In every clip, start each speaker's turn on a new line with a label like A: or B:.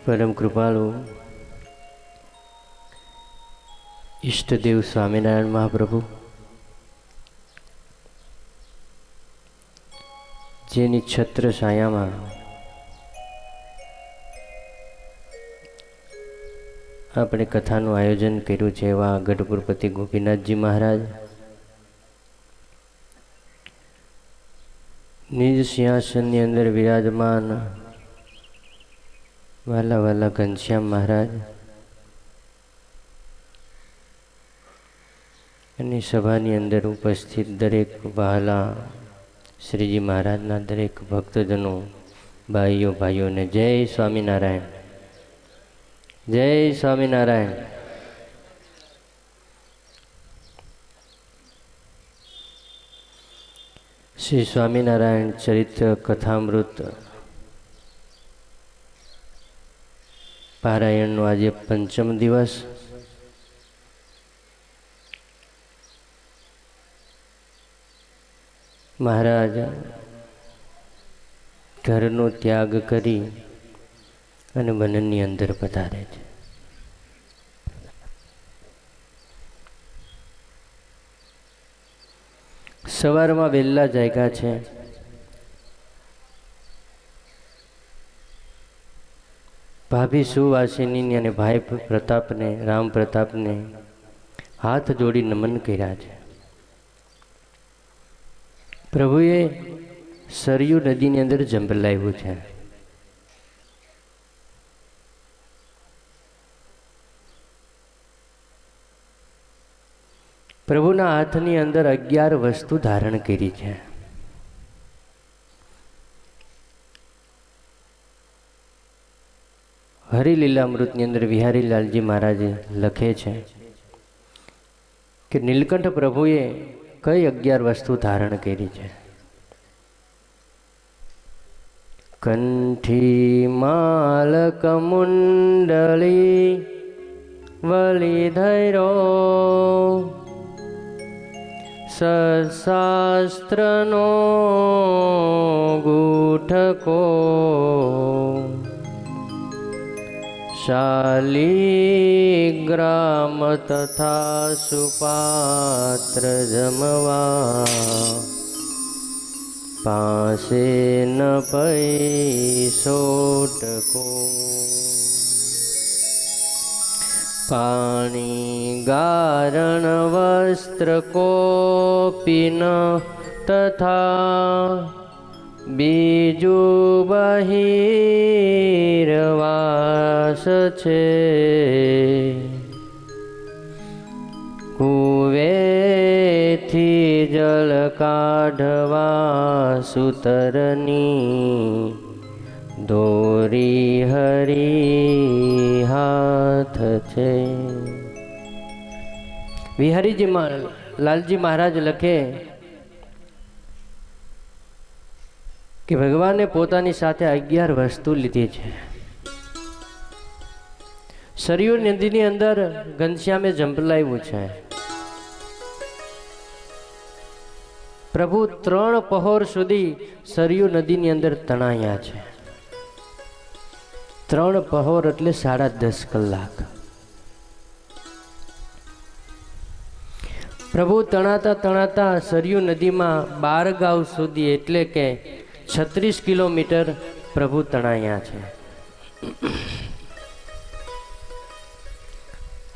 A: परम कृपालु इष्टदेव स्वामीनारायण महाप्रभु जेनी छत्र छाया में अपने कथानु आयोजन कर्यु छे एवा गढ़पुरपति गोपीनाथजी महाराज निज सिंहासन अंदर विराजमान वाला वाला घनश्याम महाराज અને સભાની અંદર ઉપસ્થિત દરેક વહાલા શ્રીજી મહારાજના દરેક ભક્તજનો ભાઈઓ ભાઈઓને જય સ્વામિનારાયણ, જય સ્વામિનારાયણ। શ્રી સ્વામિનારાયણ ચરિત્ર કથામૃત પારાયણનો આજે પંચમ દિવસ। महाराज घरनो त्याग करी अने वननी अंदर पधारे छे। सवारमां वेला जाग्या छे। भाभी सुवासिनी ने भाई प्रताप ने राम प्रताप ने हाथ जोड़ी नमन कर्या छे। प्रभुए सरयू नदी ने अंदर जंबलाव्यु छे। प्रभुना हाथनी अंदर 11 वस्तु धारण करी छे। हरिलीलामृतनी अंदर विहारी लालजी महाराज लखे छे कि नीलकंठ प्रभुए कई 11 वस्तु धारण करी छे। कंठी मालक मुंडली वलिधैरो सशास्त्रनो गूठको शालिग्राम तथा सुपात्र जमवा पासे न पैसोटको पाणी गारण वस्त्र कोपिन तथा बीजू बहिर्वास छे। कुवेथी जल काढवा सुतरनी दोरी हरी हाथ छे। विहारी जी लालजी महाराज लखे कि भगवान ने पोतानी साथे 11 वस्तु लीधी छे। सरयू नदी नी अंदर घनश्यामे जंपलाव्यु छे। प्रभु 3 पहोर सुधी सरयू नदी नी अंदर तणाया छे। 3 पहोर એટલે 10.5 કલાક। प्रभु तणाता तणाता सरयू नदी में 12 गांव सुधी एटले के 36 किलोमीटर प्रभु तणाया छे।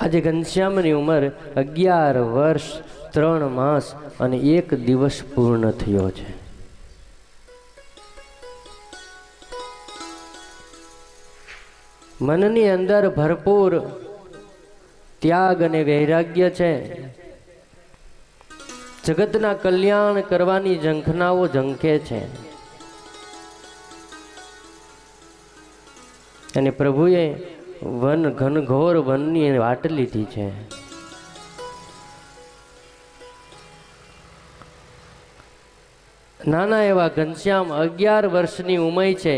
A: आज घनश्याम की उमर 11 वर्ष 3 मास और 1 दिवस पूर्ण थयो छे। मननी अंदर भरपूर त्याग अने वैराग्य छे। जगतना कल्याण करवानी झंखनाओ झंखे छे। अने प्रभुए वन घनघोर वननी वाट लीधी छे। नाना एवा घनश्याम 11 वर्षनी उमर छे।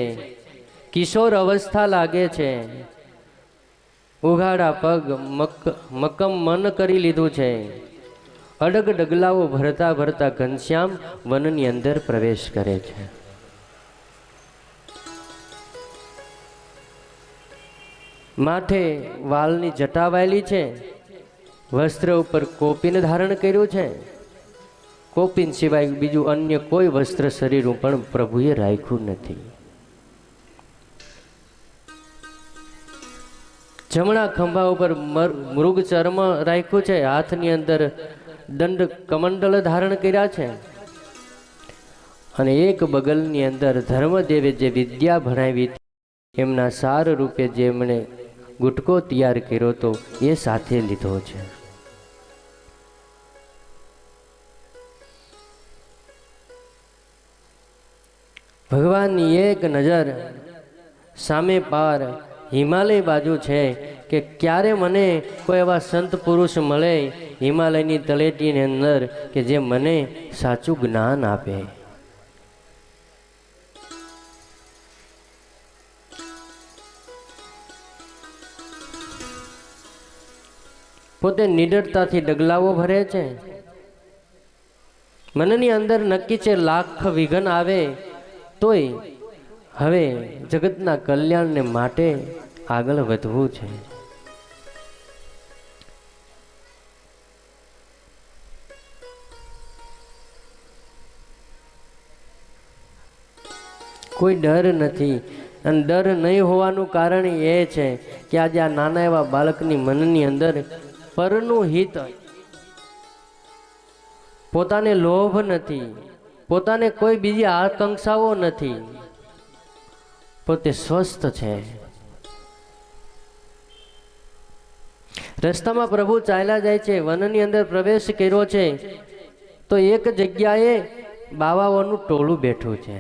A: किशोर अवस्था लागे छे। उघाड़ा पग मक्कम मन करी लीधुं छे। अडग डगलाओ भरता भरता घनश्याम वननी अंदर प्रवेश करे छे। માથે વાલની જટા વાયેલી છે, વસ્ત્ર ઉપર કોપીને ધારણ કર્યું છે. કોપીન સિવાય બીજું અન્ય કોઈ વસ્ત્ર શરીર પણ પ્રભુએ રાખ્યું નથી. જમણા ખંભા ઉપર મૃગ ચર્મ રાખ્યું છે. હાથની અંદર દંડ કમંડલ ધારણ કર્યા છે અને એક બગલની અંદર ધર્મદેવે જે વિદ્યા ભણાવી એમના સાર રૂપે જેમણે ગુટકો તૈયાર કર્યો હતો એ સાથે લીધો છે. ભગવાનની એક નજર સામે પાર હિમાલય બાજુ છે કે ક્યારે મને કોઈ એવા સંત પુરુષ મળે હિમાલયની તળેટીની અંદર કે જે મને સાચું જ્ઞાન આપે. પોતે નિડરતાથી ડગલાઓ ભરે છે. મનની અંદર નક્કી છે લાખ વિઘન આવે તોય હવે જગતના કલ્યાણને માટે આગળ વધવું છે. કોઈ ડર નથી અને ડર નહીં હોવાનું કારણ એ છે કે આજે આ નાના એવા બાળકની મનની અંદર પરનું હિત, પોતાને લોભ નથી, પોતાને કોઈ બીજી આકાંક્ષાઓ નથી, પોતે સ્વસ્થ છે. રસ્તામાં પ્રભુ ચાલ્યા જાય છે, વનની અંદર પ્રવેશ કર્યો છે તો એક જગ્યાએ બાવાઓનું ટોળું બેઠું છે.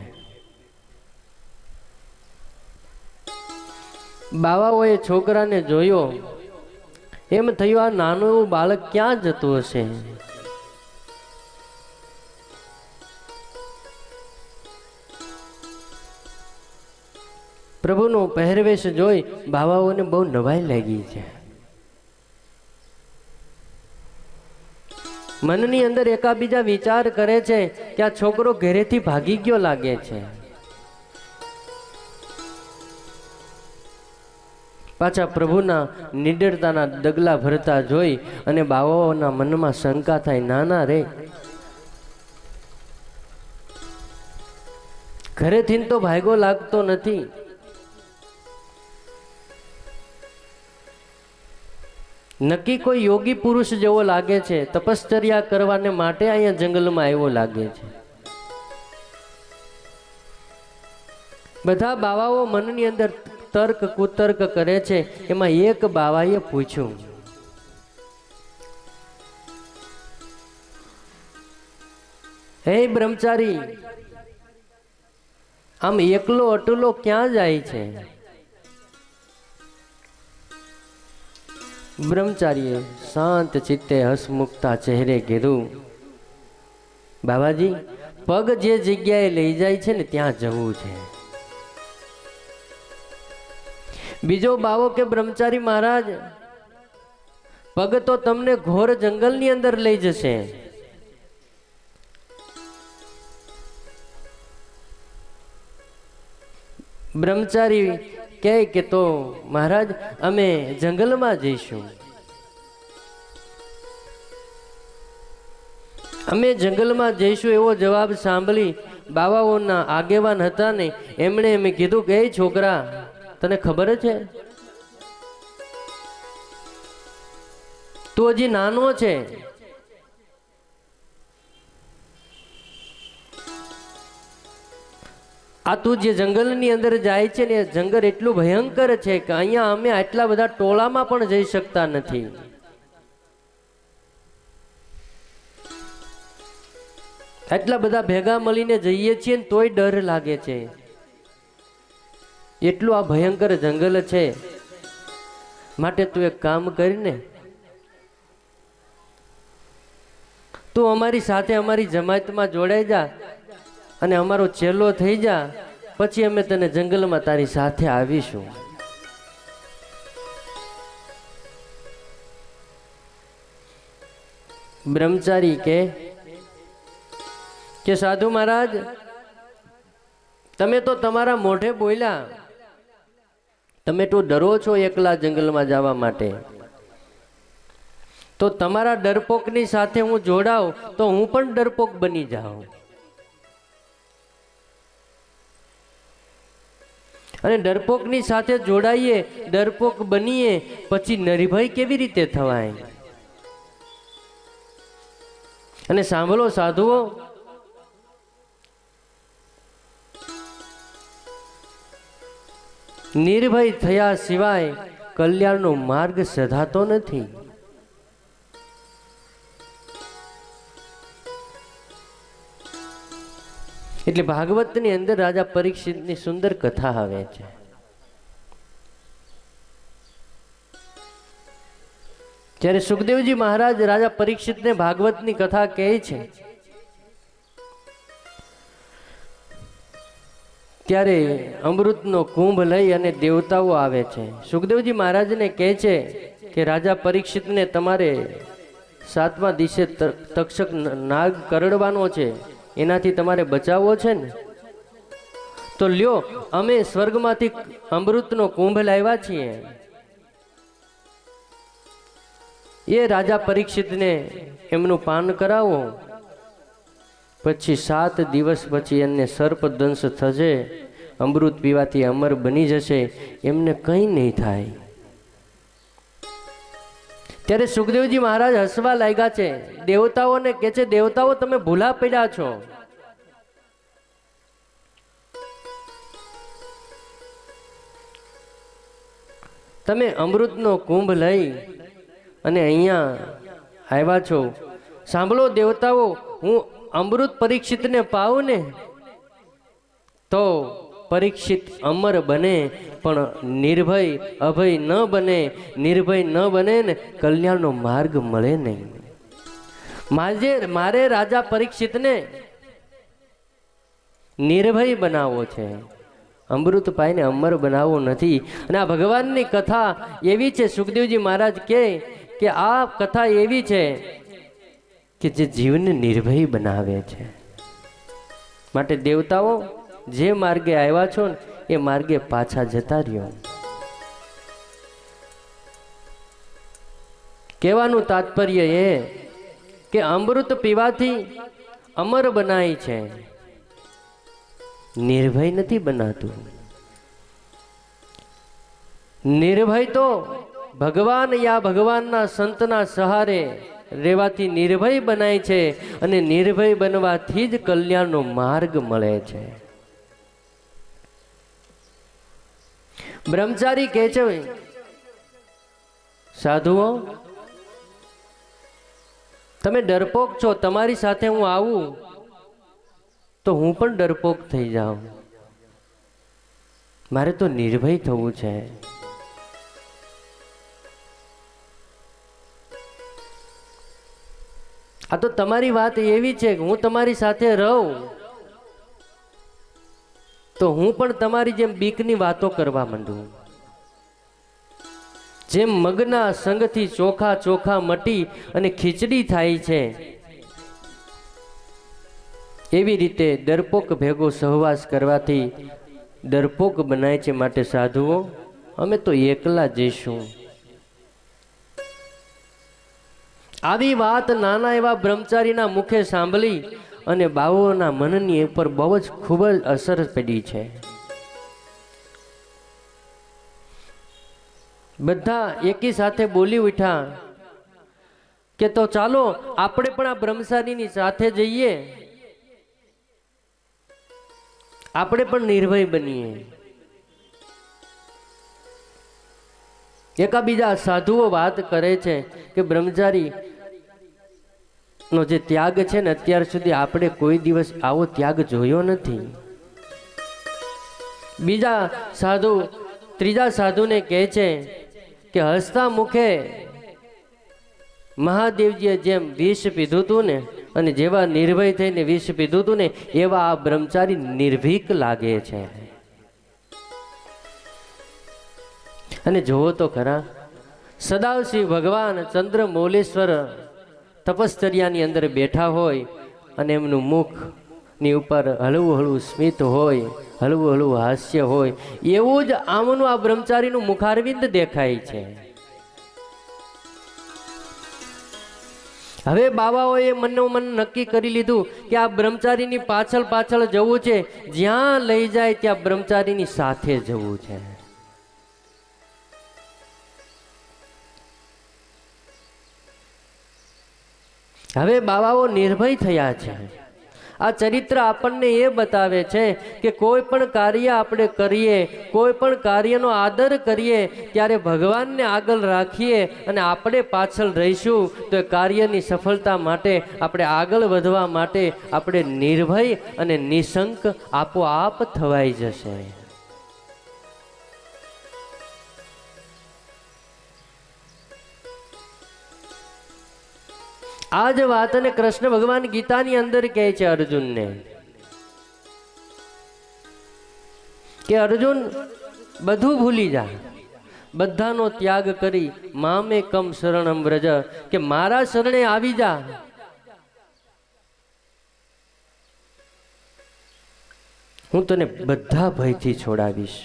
A: બાવાઓએ છોકરાને જોયો, એમ થયું આ નાનું એવું બાળક ક્યાં જતું હશે. પ્રભુનો પહેરવેશ જોઈ બાવાઓને બહુ નવાઈ લાગી છે. મનની અંદર એકાબીજા વિચાર કરે છે કે આ છોકરો ઘરેથી ભાગી ગયો લાગે છે. પાછા પ્રભુના નિડરતાના ડગલા ભરતા જોઈ અને બાવાઓના મનમાં શંકા થાય, નાના રે ઘરેથી તો ભાગ્યો લાગતો નથી. નક્કી કોઈ યોગી પુરુષ જેવો લાગે છે, તપશ્ચર્યા કરવાને માટે અહીંયા જંગલમાં આવ્યો લાગે છે. બધા બાવાઓ મનની અંદર તર્ક કુતર્ક કરે છે. એમાં એક બાવાએ પૂછ્યું, હે બ્રહ્મચારી, આમ એકલો અટલો ક્યાં જાય છે? બ્રહ્મચારીએ શાંત ચિત્તે હસમુખતા ચહેરે કીધું, બાબાજી, પગ જે જગ્યાએ લઈ જાય છે ને ત્યાં જવું છે. બીજો બાવો કે બ્રહ્મચારી મહારાજ, પગ તો તમને ઘોર જંગલની અંદર લઈ જશે. બ્રહ્મચારી કહે કે તો મહારાજ અમે જંગલમાં જઈશું. અમે જંગલમાં જઈશું એવો જવાબ સાંભળી બાવાઓના આગેવાન હતા ને એમણે એમ કીધું કે એ છોકરા, તને ખબર છે તું હજી નાનો છે, આ તું જે જંગલની અંદર જાય છે ને એ જંગલ એટલું ભયંકર છે કે અહીંયા અમે આટલા બધા ટોળામાં પણ જઈ શકતા નથી. આટલા બધા ભેગા મળીને જઈએ છીએ ને તોય ડર લાગે છે. એટલું આ ભયંકર જંગલ છે. માટે તું એક કામ કરીને તું અમારી સાથે અમારી જમાતમાં જોડાઈ જા અને અમારો ચેલો થઈ જા, પછી અમે તને જંગલમાં તારી સાથે આવીશું. બ્રહ્મચારી કે સાધુ મહારાજ, તમે તો તમારા મોઢે બોલ્યા તમે તો ડરો છો એકલા જંગલમાં જવા માટે, તો તમારા ડરપોકની સાથે હું જોડાઉં તો હું પણ ડરપોક બની જાઉં, અને ડરપોકની સાથે જોડાઈએ, ડરપોક બનીએ, પછી નિર્ભય કેવી રીતે થવાય? અને સાંભળો સાધુઓ, નિર્ભય થયા સિવાય કલ્યાણનો માર્ગ સધાતો નથી. એટલે ભાગવતની અંદર રાજા પરીક્ષિતની સુંદર કથા આવે છે. જ્યારે સુખદેવજી મહારાજ રાજા પરીક્ષિતને ભાગવતની કથા કહે છે, ત્યારે અમૃતનો કુંભ લઈ અને દેવતાઓ આવે છે. સુખદેવજી મહારાજને કહે છે કે રાજા પરીક્ષિતને તમારે 7મા દિવસે તક્ષક નાગ કરડવાનો છે, એનાથી તમારે બચાવવો છે ને, તો લ્યો અમે સ્વર્ગમાંથી અમૃતનો કુંભ લાવ્યા છીએ. એ રાજા પરીક્ષિતને એમનું પાન કરાવો, પછી 7 દિવસ પછી એમને સર્પદંશ થશે, અમૃત પીવાથી અમર બની જશે, એમને કંઈ નહીં થાય. ત્યારે સુખદેવજી મહારાજ હસવા લાગ્યા છે, દેવતાઓને કહે છે, દેવતાઓ તમે ભૂલા પડ્યા છો. તમે અમૃતનો કુંભ લઈ અને અહીંયા આવ્યા છો. સાંભળો દેવતાઓ, હું અમૃત પરીક્ષિતને પાઉં ને તો પરીક્ષિત અમર બને, પણ નિર્ભય અભય ન બને. નિર્ભય ન બને ને કલ્યાણનો માર્ગ મળે નહીં. મારે રાજા પરીક્ષિતને નિર્ભય બનાવવો છે, અમૃત પાઈને અમર બનાવવો નથી. અને આ ભગવાનની કથા એવી છે, સુખદેવજી મહારાજ કહે કે આ કથા એવી છે કે જે જીવને નિર્ભય બનાવે છે. માટે દેવતાઓ, જે માર્ગે આવ્યા છો ને એ માર્ગે પાછા જતા રહ્યો. કહેવાનું તાત્પર્ય એ કે અમૃત પીવાથી અમર બનાય છે, નિર્ભય નથી બનાતું. નિર્ભય તો ભગવાન યા ભગવાનના સંતના સહારે રહેવાથી નિર્ભય બનાય છે, અને નિર્ભય બનવાથી જ કલ્યાણનો માર્ગ મળે છે. બ્રહ્મચારી કહે છે, સાધુઓ તમે ડરપોક છો, તમારી સાથે હું આવું તો હું પણ ડરપોક થઈ જાઉં, મારે તો નિર્ભય થવું છે. આ તો તમારી વાત એવી છે કે હું તમારી સાથે રહું તો હું પણ તમારી જેમ બીકની વાતો કરવા માંડું. જેમ મગના સંગથી ચોખા ચોખા મટી અને ખીચડી થાય છે, એવી રીતે ડરપોક ભેગો સહવાસ કરવાથી ડરપોક બનાય છે. માટે સાધુઓ, અમે તો એકલા જઈશું. આવી વાત નાના એવા બ્રહ્મચારીના મુખે સાંભળી અને બાવાઓના મનની ઉપર બહુ જ ખૂબ જ અસર પડી છે. બધા એકી સાથે બોલી ઉઠ્યા કે તો ચાલો આપણે પણ આ બ્રહ્મચારીની સાથે જઈએ, આપણે પણ નિર્ભય બનીએ. એકાબીજા સાધુઓ વાત કરે છે કે બ્રહ્મચારી નો જે ત્યાગ છે ને, અત્યાર સુધી આપણે કોઈ દિવસ આવો ત્યાગ જોયો નથી. બીજા સાધુ ત્રીજા સાધુને કહે છે કે હસતા મુખે મહાદેવજીએ જેમ વિષ પીધું હતું ને, અને જેવા નિર્ભય થઈને વિષ પીધું હતું ને, એવા આ બ્રહ્મચારી નિર્ભીક લાગે છે. અને જોવો તો ખરા, સદાશિવ ભગવાન ચંદ્રમૌલેશ્વર તપશ્ચર્યાની અંદર બેઠા હોય અને એમનું મુખ ની ઉપર હળવું હળવું સ્મિત હોય, હળવું હળવું હાસ્ય હોય, એવું જ આમનું આ બ્રહ્મચારીનું મુખારવિંદ દેખાય છે. હવે બાવાઓએ મનોમન નક્કી કરી લીધું કે આ બ્રહ્મચારીની પાછળ પાછળ જવું છે, જ્યાં લઈ જાય ત્યાં બ્રહ્મચારીની સાથે જવું છે. હવે બાવાઓ નિર્ભય થયા છે. આ ચરિત્ર આપણને એ બતાવે છે કે કોઈ પણ કાર્ય આપણે કરીએ, કોઈ પણ કાર્યનો આદર કરીએ ત્યારે ભગવાનને આગળ રાખીએ અને આપણે પાછળ રહીશું તો એ કાર્યની સફળતા માટે, આપણે આગળ વધવા માટે આપણે નિર્ભય અને નિશંક આપોઆપ થવાઈ જશે. આ જ વાતને કૃષ્ણ ભગવાન ગીતાની અંદર કહે છે અર્જુનને કે અર્જુન બધું ભૂલી જા, બધાનો ત્યાગ કરી મામે કમ શરણમ વ્રજ, કે મારા શરણે આવી જા. હું તને બધા ભયથી છોડાવીશ.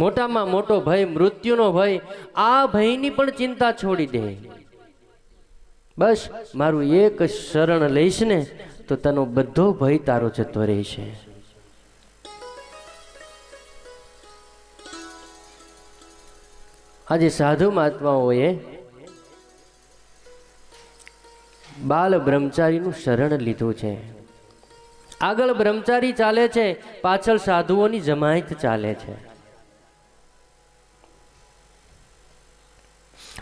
A: મોટામાં મોટો ભય મૃત્યુનો ભય, આ ભયની પણ ચિંતા છોડી દે. બસ મારું એક શરણ લઈશ ને તો તનો બધો ભય તારો જતો રહેશે. આજે સાધુ મહાત્માઓએ બાલ બ્રહ્મચારીનું શરણ લીધું છે. આગળ બ્રહ્મચારી ચાલે છે, પાછળ સાધુઓની જમાયત ચાલે છે.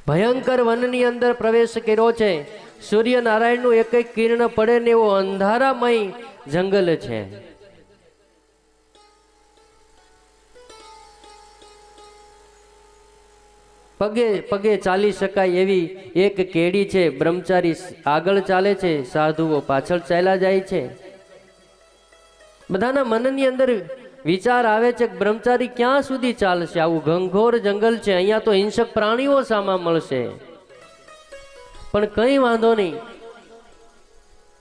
A: ભયંકર વનની અંદર પ્રવેશ કર્યો છે. સૂર્યનારાયણનું એક એક કિરણ પડે ને એવો અંધારામય જંગલ છે. પગે પગે ચાલી શકાય એવી એક કેડી છે. બ્રહ્મચારી આગળ ચાલે છે, સાધુઓ પાછળ ચાલ્યા જાય છે. બધાના મનની અંદર વિચાર આવે છે કે બ્રહ્મચારી ક્યાં સુધી ચાલશે? આવું ઘનઘોર જંગલ છે, અહીંયા તો હિંસક પ્રાણીઓ સામા મળશે. પણ કંઈ વાંધો નહીં,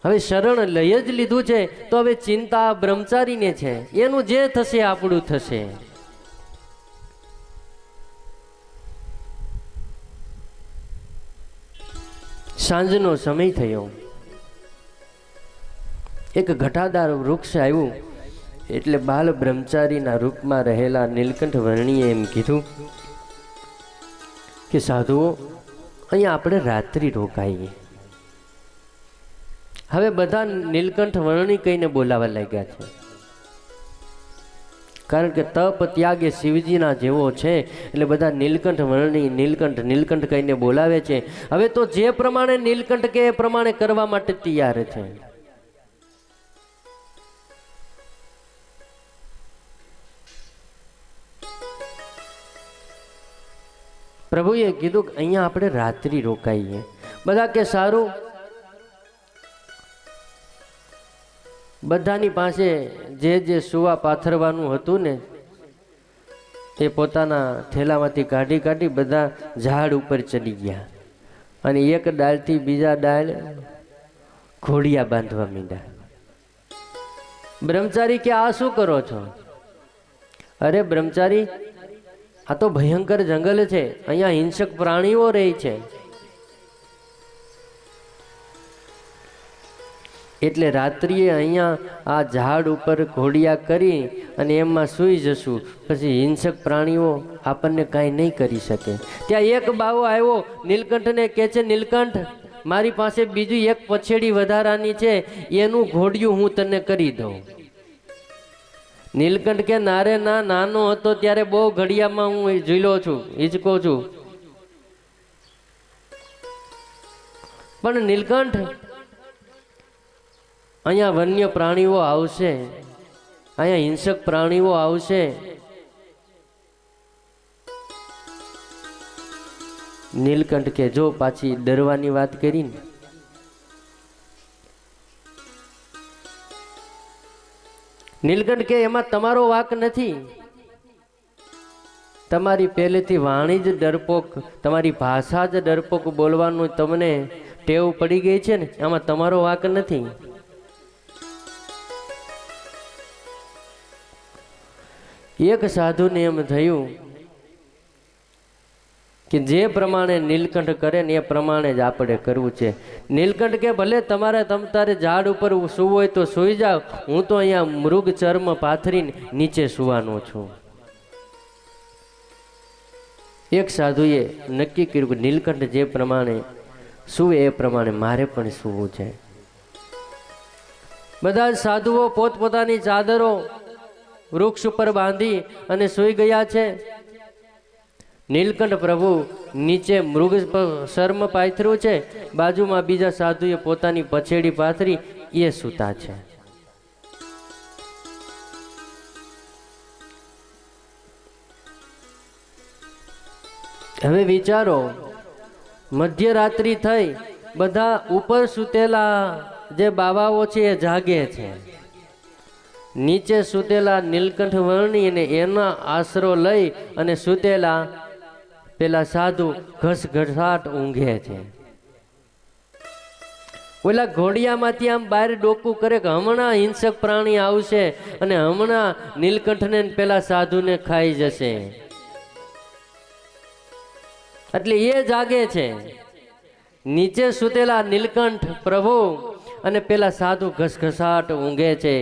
A: હવે શરણ લઈ જ લીધું છે તો હવે ચિંતા બ્રહ્મચારીને છે. એનું જે થશે આપણું થશે. સાંજનો સમય થયો. એક ઘટાદાર વૃક્ષ આવ્યું એટલે બાલ બ્રહ્મચારીના રૂપમાં રહેલા નીલકંઠ વર્ણીએ એમ કીધું કે સાધુઓ, અહીંયા આપણે રાત્રિ રોકાઈએ. હવે બધા નીલકંઠ વર્ણી કહીને બોલાવા લાગ્યા છે, કારણ કે તપ ત્યાગ એ શિવજીના જેવો છે. એટલે બધા નીલકંઠ વર્ણી નીલકંઠ નીલકંઠ કહીને બોલાવે છે. હવે તો જે પ્રમાણે નીલકંઠ કે એ પ્રમાણે કરવા માટે તૈયાર છે. પ્રભુએ કીધું કે અહીંયા આપણે રાત્રિ રોકાઈએ. બધા કે સારું. બધાની પાસે જે જે સુવા પાથરવાનું હતું ને એ પોતાના થેલામાંથી કાઢી કાઢી બધા ઝાડ ઉપર ચડી ગયા અને એક ડાળથી બીજા ડાળ ઘોડિયા બાંધવા માંડ્યા. બ્રહ્મચારી કે આ શું કરો છો? અરે બ્રહ્મચારી, આ તો ભયંકર જંગલ છે, અહીંયા હિંસક પ્રાણીઓ રહે છે, એટલે રાત્રિએ અહીંયા આ ઝાડ ઉપર ઘોડિયા કરી અને એમાં સૂઈ જશું, પછી હિંસક પ્રાણીઓ આપણને કાંઈ નહીં કરી શકે. ત્યાં એક બાવો આવ્યો, નીલકંઠને કહે છે, નીલકંઠ, મારી પાસે બીજી એક પછેડી વધારાની છે, એનું ઘોડિયું હું તને કરી દઉં. નીલકંઠ કે નારે ના, નાનો હતો ત્યારે બહુ ઘડિયામાં હું ઝીલો છું, હિંચકો છું. પણ નીલકંઠ, અહીંયા વન્ય પ્રાણીઓ આવશે, અહીંયા હિંસક પ્રાણીઓ આવશે, નીલકંઠ કે જો પાછી ડરવાની વાત કરીને નીલકંઠ કે એમાં તમારો વાંક નથી, તમારી પહેલેથી વાણી જ ડરપોક, તમારી ભાષા જ ડરપોક બોલવાનું તમને ટેવ પડી ગઈ છે ને, આમાં તમારો વાંક નથી. એક સાધુને એમ થયું કે જે પ્રમાણે નીલકંઠ કરે ને એ પ્રમાણે જ આપણે કરવું છે. નીલકંઠ કે ભલે તમારે ઝાડ ઉપર સૂવું હોય તો સૂઈ જાઓ, હું તો અહીંયા મૃગ ચર્મ પાથરીને નીચે સૂવાનો છું. એક સાધુએ નક્કી કર્યું કે નીલકંઠ જે પ્રમાણે સૂવે એ પ્રમાણે મારે પણ સૂવું છે. બધા જ સાધુઓ પોતપોતાની ચાદરો વૃક્ષ ઉપર બાંધી અને સૂઈ ગયા છે. નીલકંઠ પ્રભુ નીચે મૃગ શર્મ પાથર્યું છે, બાજુમાં બીજા સાધુએ પોતાની પછેડી પાથરી એ સૂતા છે. હવે વિચારો, મધ્યરાત્રિ થઈ, બધા ઉપર સૂતેલા જે બાવાઓ છે એ જાગે છે, નીચે સૂતેલા નીલકંઠ વર્ણી અને એના આશરો લઈ અને સૂતેલા પેલા સાધુ ઘસઘસાટ ઊંઘે છે. ઓલા ઘોડિયામાંથી આમ બહાર ડોકું કરે કે હમણાં હિંસક પ્રાણી આવશે અને હમણાં નીલકંઠને પેલા સાધુને ખાઈ જશે. એટલે એ જાગે છે. નીચે સૂતેલા નીલકંઠ પ્રભુ અને પેલા સાધુ ઘસઘસાટ ઊંઘે છે.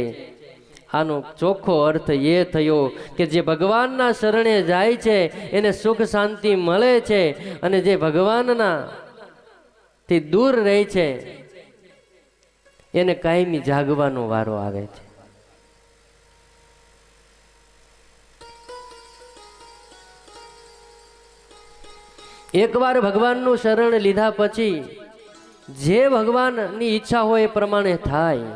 A: આનો ચોખ્ખો અર્થ એ થયો કે જે ભગવાનના શરણે જાય છે એને સુખ શાંતિ મળે છે, અને જે ભગવાનના થી દૂર રહે છે એને કાયમી જાગવાનો વારો આવે છે. એકવાર ભગવાનનું શરણ લીધા પછી જે ભગવાનની ઈચ્છા હોય એ પ્રમાણે થાય.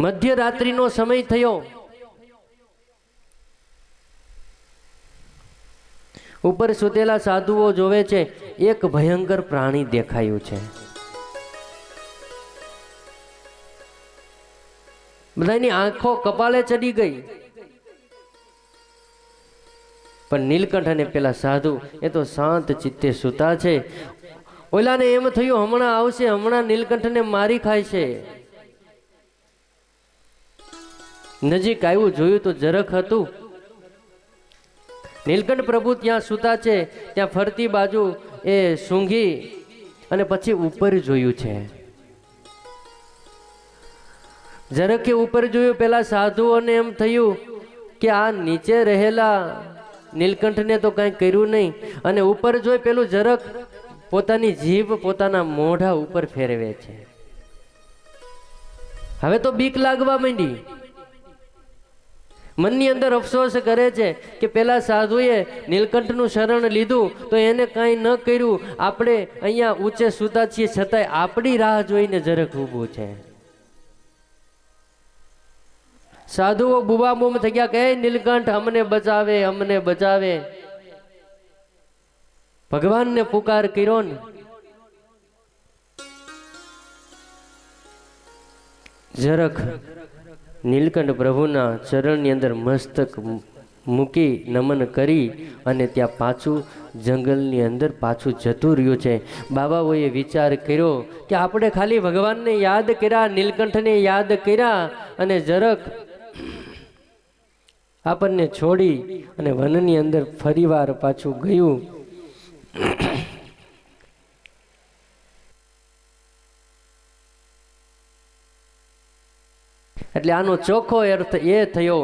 A: મધ્યરાત્રિનો સમય થયો. ઉપર સૂતેલા સાધુઓ જોવે છે, એક ભયંકર પ્રાણી દેખાયું છે. બધાની આંખો કપાળે ચડી ગઈ. પણ નીલકંઠ અને પેલા સાધુ એ તો શાંત ચિત્તે સૂતા છે. ઓલાને એમ થયું હમણાં આવશે, હમણાં નીલકંઠને મારી ખાય છે. નજીક આવ્યું, જોયું તો ઝરખ હતું. નીલકંઠ પ્રભુ ત્યાં સૂતા છે, ત્યાં ફરતી બાજુ એ સૂંઘી અને પછી ઉપર જોયું છે. ઝરખે ઉપર જોયું, પેલા સાધુઓને એમ થયું કે આ નીચે રહેલા નીલકંઠને તો કાંઈ કર્યું નહીં, અને ઉપર જોઈ પેલું ઝરખ પોતાની જીભ પોતાના મોઢા ઉપર ફેરવે છે. હવે તો બીક લાગવા માંડી. મનની અંદર અફસોસ કરે છે કે પેલા સાધુએ નીલકંઠનું શરણ લીધું તો એને કાંઈ ન કર્યું. આપણે અહીંયા ઊંચે સૂતા છીએ છતાંય આપણી રાહ જોઈને ઝરખ ઊભું છે. સાધુઓ બુબા બૂમ થઈ ગયા કે નીલકંઠ અમને બચાવે, અમને બચાવે. ભગવાનને પુકાર કર્યો ને. ઝરખ નીલકંઠ પ્રભુના ચરણની અંદર મસ્તક મૂકી નમન કરી અને ત્યાં પાછું જંગલની અંદર પાછું જતું રહ્યું છે. બાબાઓએ વિચાર કર્યો કે આપણે ખાલી ભગવાનને યાદ કર્યા, નીલકંઠને યાદ કર્યા, અને ઝરખ આપણને છોડી અને વનની અંદર ફરીવાર પાછું ગયું. એટલે આનો ચોખ્ખો અર્થ એ થયો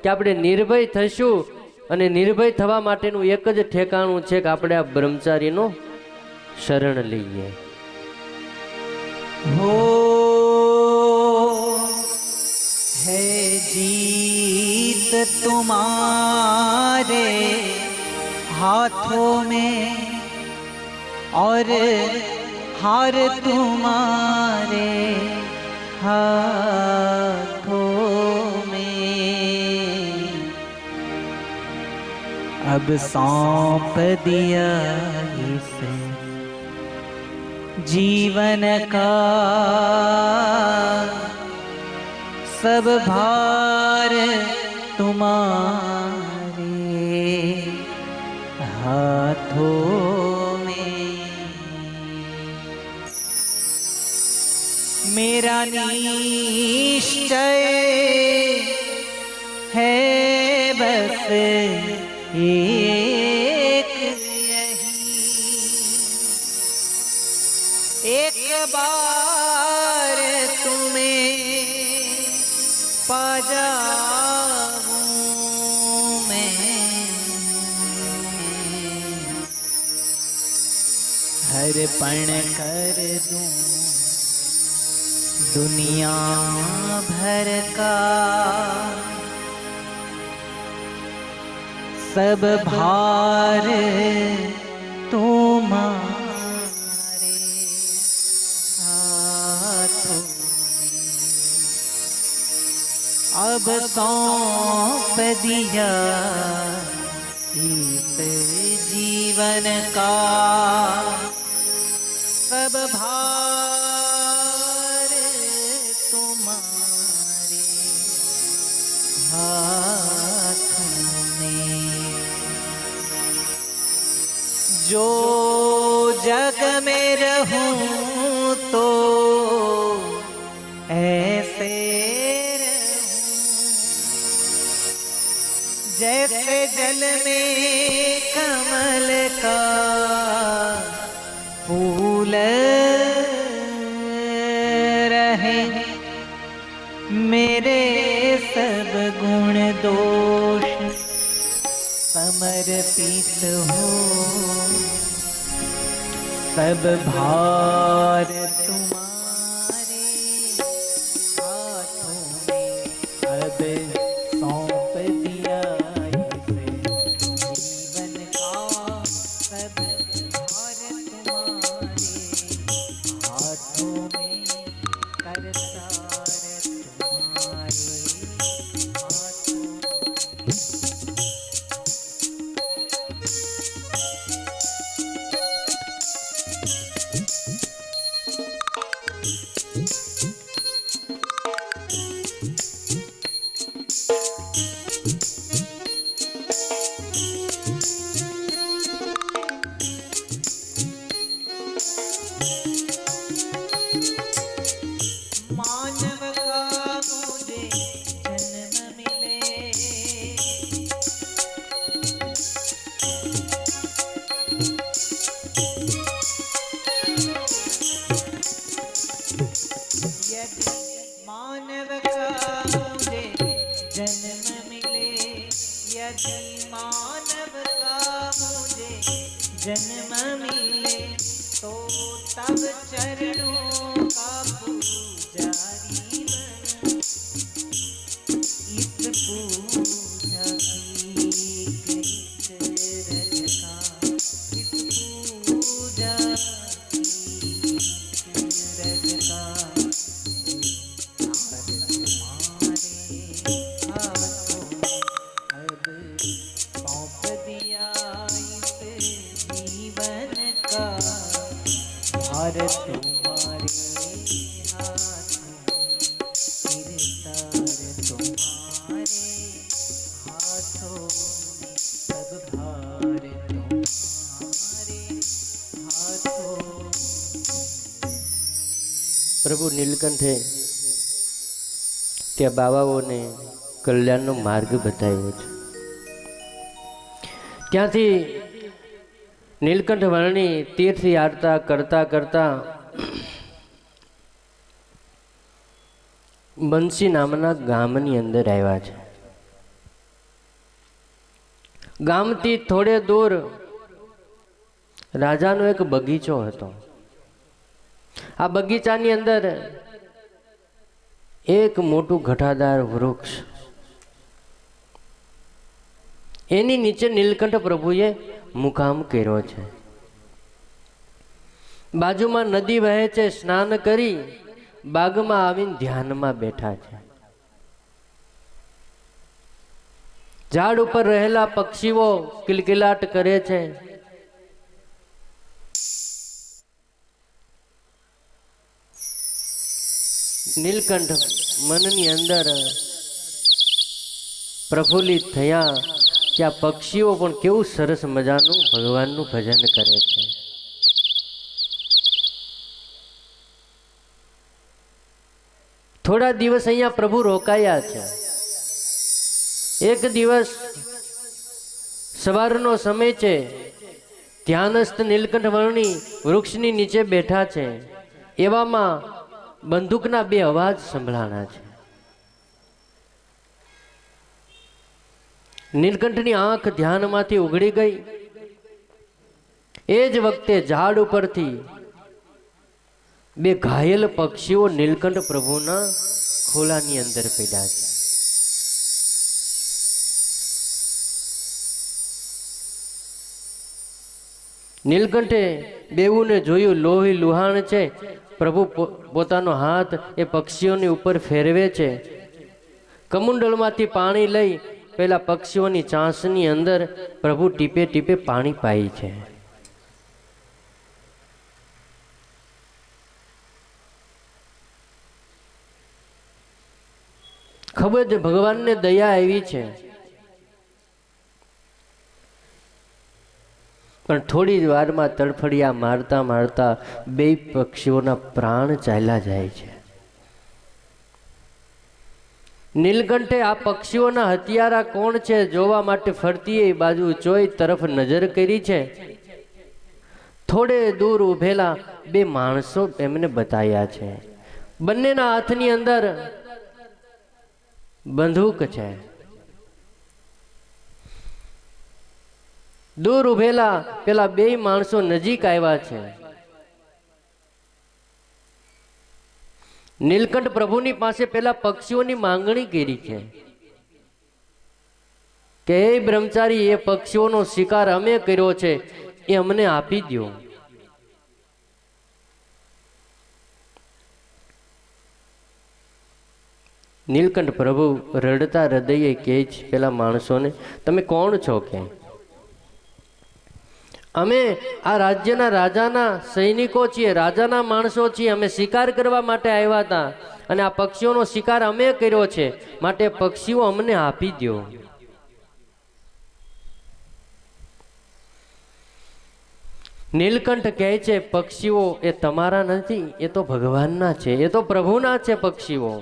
A: કે આપણે નિર્ભય થશું, અને નિર્ભય થવા માટેનું એક જ ઠેકાણું છે કે આપણે આ બ્રહ્મચારીનો શરણ લઈએ.
B: हो है जीत तुम्हारे हाथों में और हार तुम्हारे हाथों में, अब सौंप दिया इसे जीवन का सब भार तुम्हारे। हाथों में। मेरा निश्चय है बस एक यही, एक बार तुम्हें पा जाऊं मैं, हर पल कर दूं दुनिया भर का सब भार तुम्हारे हाथों में। अब सौंप दिया इस जीवन का सब भार तुम्हारे हाथों में। जो जग में रहूं तो ऐसे रहूं जैसे जल में कमल का फूल रहे। मेरे सब गुण दोष समर्पित हो, सब भार तुम्हारे हाथों में। अब सौंप दिया इस जीवन का सब भार तुम्हारे हाथों में। करतार तुम्हारे हाथों में। मानव का मुझे जन्म मिले, यदि मानव का मुझे जन्म मिले, यदि मानव का मुझे जन्म मिले, तो तब चरणों का पुजारी बन इस पूजा की रज का, इस पूजा की रज का भार तुम्हारे हाथों में। अब सौंप दिया इस जीवन का भार तुम्हारे हाथों में। किरतार तुम्हारे हाथों में, सब भार तुम्हारे हाथों में।
A: પ્રભુ નીલકંઠે ત્યાં બાવાઓને કલ્યાણનો માર્ગ બતાવ્યો છે. ત્યાંથી નીલકંઠ વર્ણી તીર્થ યાત્રા કરતા કરતા બંસી નામના ગામની અંદર આવ્યા છે. ગામથી થોડે દૂર રાજાનો એક બગીચો હતો. આ બગીચાની અંદર એક મોટું ઘટાદાર વૃક્ષ, એની નીચે નીલકંઠ પ્રભુએ મુકામ કર્યો છે. બાજુમાં નદી વહે છે. સ્નાન કરી બાગમાં આવીને ધ્યાનમાં બેઠા છે. ઝાડ ઉપર રહેલા પક્ષીઓ કિલકિલાટ કરે છે. નીલકંઠ મનની અંદર પ્રફુલ્લિત થયા કે આ પક્ષીઓ પણ કેવું સરસ મજાનું ભગવાનનું ભજન કરે છે. થોડા દિવસ અહીંયા પ્રભુ રોકાયા છે. એક દિવસ સવારનો સમય છે, ધ્યાનસ્થ નીલકંઠ વર્ણી વૃક્ષની નીચે બેઠા છે. એવામાં બંદૂકના બે અવાજ સંભળાણા છે. નીલકંઠની આંખ ધ્યાનમાંથી ઉઘડી ગઈ. એ જ વખતે ઝાડ ઉપરથી બે ઘાયલ પક્ષીઓ નીલકંઠ પ્રભુના ખોલાની અંદર પડ્યા છે. નીલકંઠે બેઉને જોયું, લોહી લુહાણ છે. પ્રભુ પોતાનો હાથ એ પક્ષીઓની ઉપર ફેરવે છે. કમુંડળમાંથી પાણી લઈ પેલા પક્ષીઓની ચાંસની અંદર પ્રભુ ટીપે ટીપે પાણી પાય છે. ખબર છે ભગવાનને દયા આવી છે, પણ થોડી જ વારમાં તડફડિયા મારતા મારતા બે પક્ષીઓના પ્રાણ ચાલ્યા જાય છે. નીલકંઠે આ પક્ષીઓના હત્યારા કોણ છે જોવા માટે ફરતી એ બાજુ ચોઈ તરફ નજર કરી છે. થોડે દૂર ઉભેલા બે માણસો એમને બતાવ્યા છે. બંનેના હાથની અંદર બંદૂક છે. દૂર ઉભેલા પેલા બે માણસો નજીક આવ્યા છે. નીલકંઠ પ્રભુની પાસે પેલા પક્ષીઓની માંગણી કરી છે કે હે બ્રહ્મચારી, એ પક્ષીઓનો શિકાર અમે કર્યો છે, એ અમને આપી દો. નીલકંઠ પ્રભુ રડતા હૃદયે કહે છે પેલા માણસોને, તમે કોણ છો? કે અમે આ રાજ્યના રાજાના સૈનિકો છીએ, રાજાના માણસો છીએ. અમે શિકાર કરવા માટે આવ્યા હતા અને આ પક્ષીઓનો શિકાર અમે કર્યો છે, માટે પક્ષીઓ અમને આપી દો. નીલકંઠ કહે છે પક્ષીઓ એ તમારા નથી, એ તો ભગવાનના છે, એ તો પ્રભુના છે પક્ષીઓ.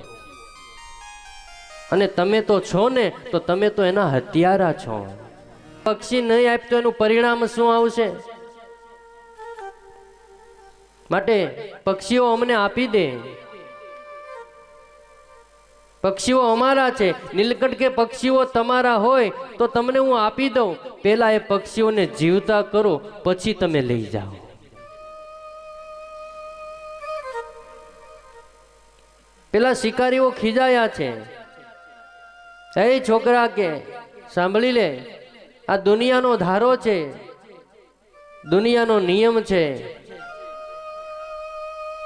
A: અને તમે તો છો ને, તો તમે તો એના હત્યારા છો. પક્ષી નહીં આપતો એનું પરિણામ શું આવશે? માટે પક્ષીઓ અમને આપી દે. પક્ષીઓ અમારા છે. નીલકંઠ કે પક્ષીઓ તમારા હોય તો તમને હું આપી દઉં, પેલા એ પક્ષીઓને જીવતા કરો, પછી તમે લઈ જાઓ. પેલા શિકારીઓ ખીજાયા છે. એ છોકરા કે સાંભળી લે, આ દુનિયાનો ધારો છે, દુનિયાનો નિયમ છે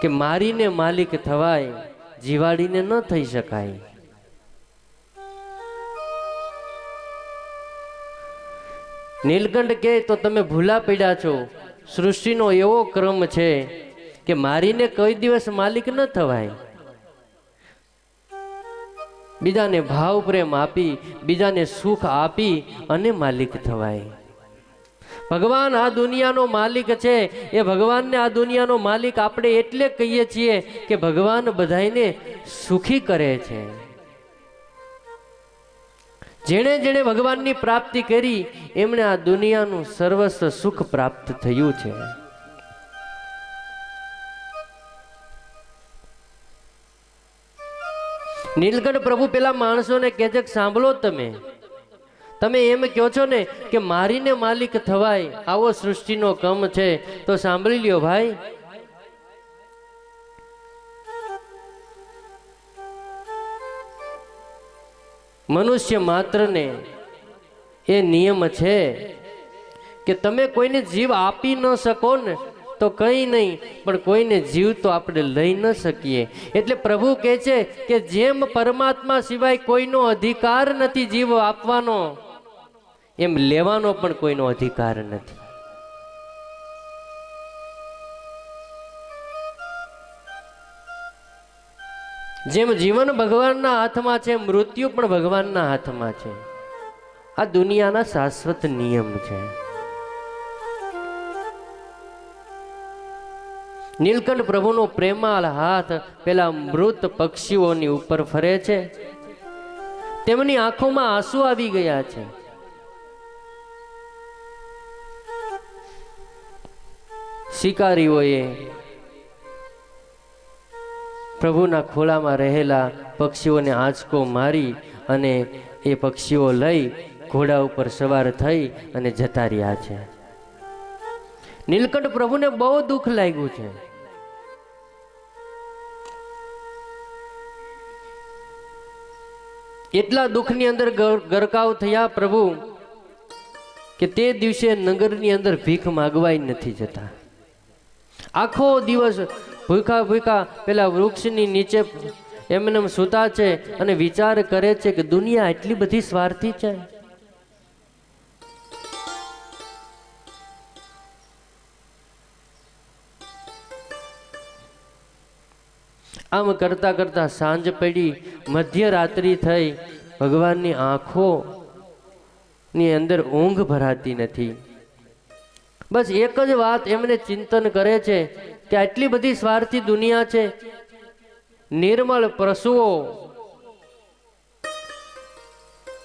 A: કે મારીને માલિક થવાય, જીવાડીને ન થઈ શકાય. નીલકંઠ કે તો તમે ભૂલા પડ્યા છો. સૃષ્ટિનો એવો ક્રમ છે કે મારીને કોઈ દિવસ માલિક ન થવાય. બીજાને ભાવ પ્રેમ આપી, બીજાને સુખ આપી અને માલિક થવાય. ભગવાન આ દુનિયાનો માલિક છે. એ ભગવાનને આ દુનિયાનો માલિક આપણે એટલે કહીએ છીએ કે ભગવાન બધાને સુખી કરે છે. જેણે જેણે ભગવાનની પ્રાપ્તિ કરી એમણે આ દુનિયાનું સર્વસ્વ સુખ પ્રાપ્ત થયું છે. નીલકંઠ પ્રભુ પેલા માણસોને કહે છે સાંભળો, તમે એમ કહો છો ને કે મારીને માલિક થવાય, આવો સૃષ્ટિનો ક્રમ છે, તો સાંભળી લ્યો ભાઈ. મનુષ્ય માત્રને એ નિયમ છે કે તમે કોઈને જીવ આપી ન શકો ને તો કંઈ નહીં, પણ કોઈને જીવ તો આપણે લઈ ન શકીએ. એટલે પ્રભુ કહે છે કે જેમ પરમાત્મા સિવાય કોઈનો અધિકાર નથી જીવ આપવાનો, એમ લેવાનો પણ કોઈનો અધિકાર નથી. જેમ જીવન ભગવાનના હાથમાં છે, મૃત્યુ પણ ભગવાનના હાથમાં છે. આ દુનિયાના શાશ્વત નિયમ છે. નીલકંઠ પ્રભુનો પ્રેમાળ હાથ પેલા મૃત પક્ષીઓની ઉપર ફરે છે. તેમની આંખોમાં આંસુ આવી ગયા છે. શિકારીઓએ પ્રભુના ખોળામાં રહેલા પક્ષીઓને આંચકો મારી અને એ પક્ષીઓ લઈ ઘોડા ઉપર સવાર થઈ અને જતા રહ્યા છે. નીલકંઠ પ્રભુને બહુ દુઃખ લાગ્યું છે. એટલા દુઃખની અંદર ગરકાવ થયા પ્રભુ કે તે દિવસે નગરની અંદર ભીખ માગવાય નથી જતા. આખો દિવસ ભૂખા ભૂખા પેલા વૃક્ષની નીચે એમને સૂતા છે અને વિચાર કરે છે કે દુનિયા એટલી બધી સ્વાર્થી છે. આમ કરતા કરતા સાંજ પડી, મધ્યરાત્રિ થઈ, ભગવાનની આંખોની અંદર ઊંઘ ભરાતી નથી. બસ એક જ વાત એમને ચિંતન કરે છે કે આટલી બધી સ્વાર્થી દુનિયા છે, નિર્મળ પશુઓ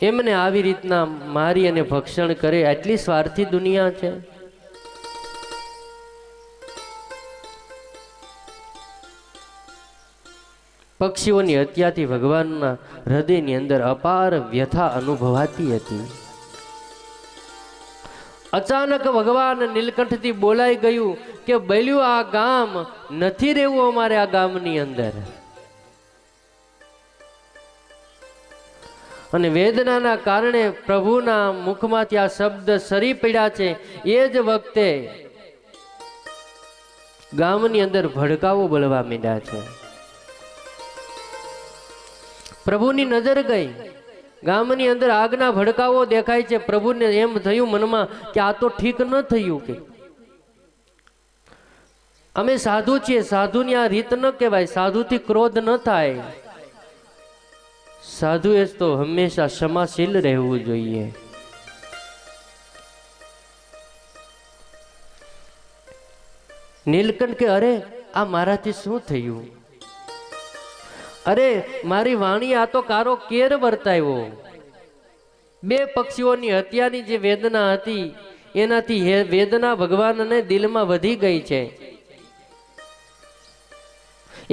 A: એમને આવી રીતના મારી અને ભક્ષણ કરે, આટલી સ્વાર્થી દુનિયા છે. પક્ષીઓની હત્યાથી ભગવાનના હૃદયની અંદર અપાર વ્યથા અનુભવાતી હતી. અચાનક ભગવાન નીલકંઠથી બોલાઈ ગયું કે બલ્યું, આ ગામ નથી રહેવું અમારે, આ ગામની અંદર. અને વેદનાના કારણે પ્રભુના મુખમાંથી આ શબ્દ સરી પડ્યા છે. એ જ વખતે ગામની અંદર ભડકાઓ બોલવા માંડ્યા છે. પ્રભુની નજર ગઈ, ગામની અંદર આગના ભડકાઓ દેખાય છે. પ્રભુને એમ થયું મનમાં કે આ તો ઠીક ન થયું, કે અમે સાધુ છીએ, સાધુની આ રીત ન કહેવાય, સાધુથી ક્રોધ ન થાય. સાધુએ તો હંમેશા ક્ષમાશીલ રહેવું જોઈએ. નીલકંઠ કે અરે આ મારાથી શું થયું? અરે મારી વાણી આ તો કારો કેર વર્તાયો. બે પક્ષીઓની હત્યાની જે વેદના હતી એનાથી વેદના ભગવાનને દિલમાં વધી ગઈ છે.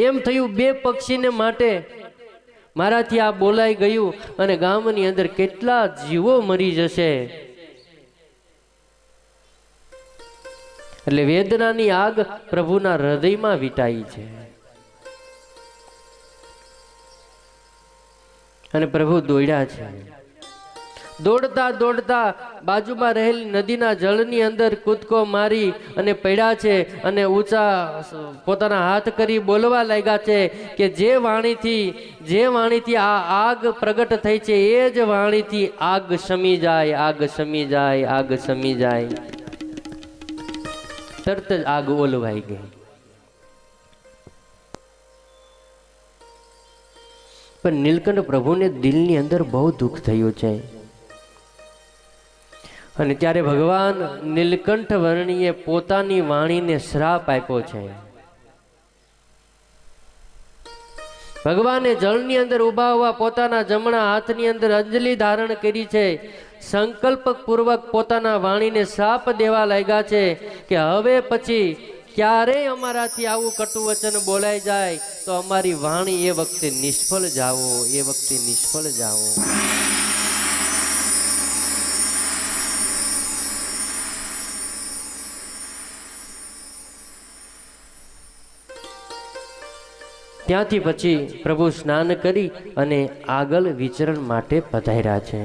A: એમ થયું બે પક્ષીને માટે મારાથી આ બોલાઈ ગયું અને ગામની અંદર કેટલા જીવો મરી જશે. એટલે વેદનાની આગ પ્રભુના હૃદયમાં વીટાઈ છે. અને પ્રભુ દોડ્યા છે. દોડતા દોડતા બાજુમાં રહેલી નદીના જળની અંદર કૂદકો મારી અને પડ્યા છે અને ઊંચા પોતાના હાથ કરી બોલવા લાગ્યા છે કે જે વાણીથી આ આગ પ્રગટ થઈ છે એ જ વાણીથી આગ શમી જાય, આગ શમી જાય, આગ શમી જાય. તરત જ આગ ઓલવાઈ ગઈ. પણ નીલકંઠ પ્રભુને દિલની અંદર બહુ દુઃખ થયું છે. અને ત્યારે ભગવાન નીલકંઠ વર્ણીએ પોતાની વાણીને શ્રાપ આપ્યો છે. ભગવાને જળની અંદર ઉભા હોવા પોતાના જમણા હાથની અંદર અંજલિ ધારણ કરી છે. સંકલ્પ પૂર્વક પોતાના વાણીને શ્રાપ દેવા લાગ્યા છે કે હવે પછી ક્યારેય અમારાથી આવું કટુ વચન બોલાઈ જાય તો અમારી વાણી એ વખતે નિષ્ફળ જાવો, એ વખતે નિષ્ફળ જાવો. ત્યાંથી પછી પ્રભુ સ્નાન કરી અને આગળ વિચરણ માટે પધાર્યા છે.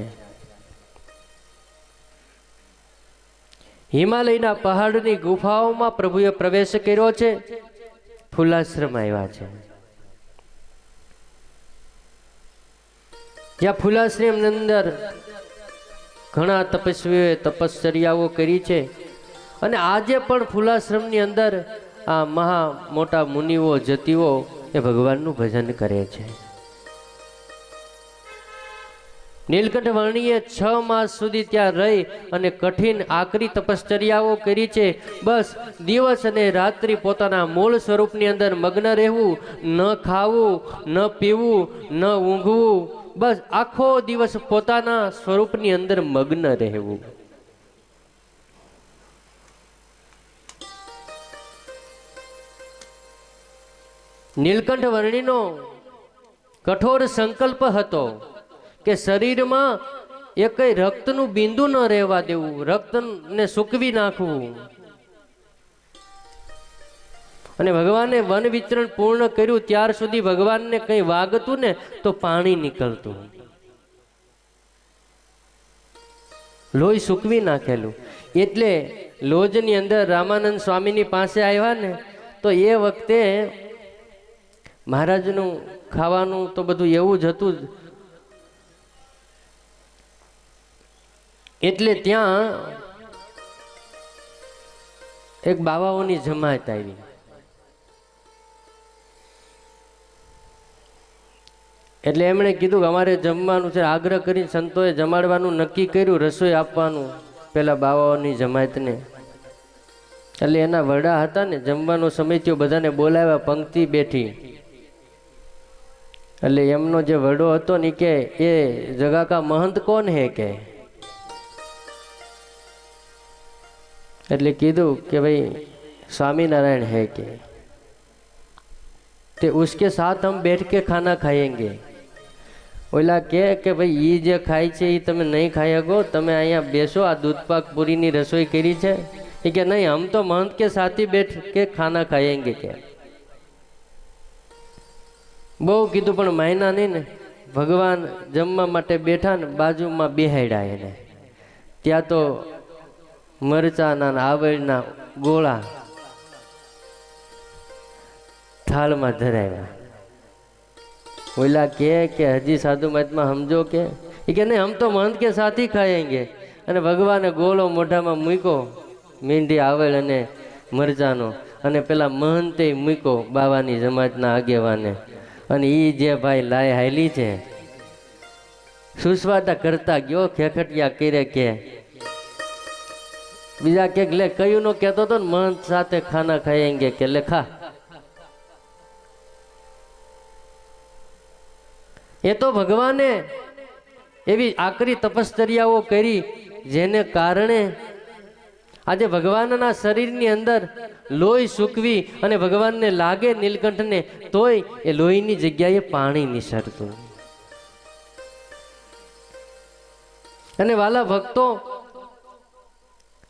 A: હિમાલયના પહાડની ગુફાઓમાં પ્રભુએ પ્રવેશ કર્યો છે. ફૂલાશ્રમ આવ્યા છે. જ્યાં ફૂલાશ્રમની અંદર ઘણા તપસ્વીઓએ તપશ્ચર્યાઓ કરી છે અને આજે પણ ફૂલાશ્રમની અંદર આ મહા મોટા મુનિઓ જતીઓ એ ભગવાનનું ભજન કરે છે. નીલકંઠ વર્ણીએ 6 માસ સુધી ત્યાં રહી અને કઠિન આકરી તપશ્ચર્યાઓ કરી છે. બસ દિવસ અને રાત્રિ પોતાના મૂળ સ્વરૂપની અંદર મગ્ન રહેવું, ન ખાવું, ન પીવું, ન ઊંઘવું, બસ આખો દિવસ પોતાના સ્વરૂપની અંદર મગ્ન રહેવું. નીલકંઠ વર્ણીનો કઠોર સંકલ્પ હતો કે શરીરમાં એકય રક્તનું બિંદુ ન રહેવા દેવું, રક્તને સૂકવી નાખવું. અને ભગવાને વન વિચરણ પૂર્ણ કર્યું ત્યાર સુધી ભગવાનને કંઈ વાગતું ને તો પાણી નીકળતું, લોહી સૂકવી નાખેલું. એટલે લોજની અંદર રામાનંદ સ્વામીની પાસે આવ્યા ને તો એ વખતે મહારાજનું ખાવાનું તો બધું એવું જ હતું. એટલે ત્યાં એક બાવાઓની જમાત આવી. એટલે એમણે કીધું કે અમારે જમવાનું છે. આગ્રહ કરીને સંતોએ જમાડવાનું નક્કી કર્યું, રસોઈ આપવાનું પેલા બાવાઓની જમાતને. એટલે એના વડા હતા ને, જમવાનો સમય થયો, બધાને બોલાવ્યા, પંક્તિ બેઠી. એટલે એમનો જે વડો હતો ને કે એ જગા કા મહંત કોણ હે કે, એટલે કીધું કે ભાઈ स्वामीनारायण है के, ते उसके साथ हम बैठ के खाना खाएंगे. ओला के भाई ये जे खाई छे ये तमे नहीं खाई हको, तमे अहींया बेसो, आ दूधपाक पूरी नी रसोई करी छे. ये के नहीं, हम तो महंत के साथ ही बैठ के खाना खाएंगे के. बहु कीधुं पण मायना नहीं ने. भगवान जमवा माटे बैठा ने बाजू में बेहाड्या एने. त्या तो मरचाना आवळना गोळा थाल में धराव्या. बोला के हजी साधु महात्मा समझो के, ये नहीं, हम तो महंत के साथ ही खाएंगे. अने भगवाने गोळो मोढा में मूक्यो, मींढी आवळ अने मरचानो, अने पेला महंते मूक्यो बाबानी जमातना आगेवाने. अने ई जे भाई लाय हाली छे सुस्वादा करता गयो, खेखटिया करे के बीजा के ले कયું નો કહેતો તો महंत साथे खाना खाएंगे के ले खा. ये तो भगवाने एवी आकरी तपश्चर्याओ करी जेने कारणे आज भगवानना शरीरनी अंदर लोही सूकवी अने भगवानने लागे नीलकंठने तोय ए लोहीनी जग्याए पाणी निसरतुं. अने वाला भक्तो,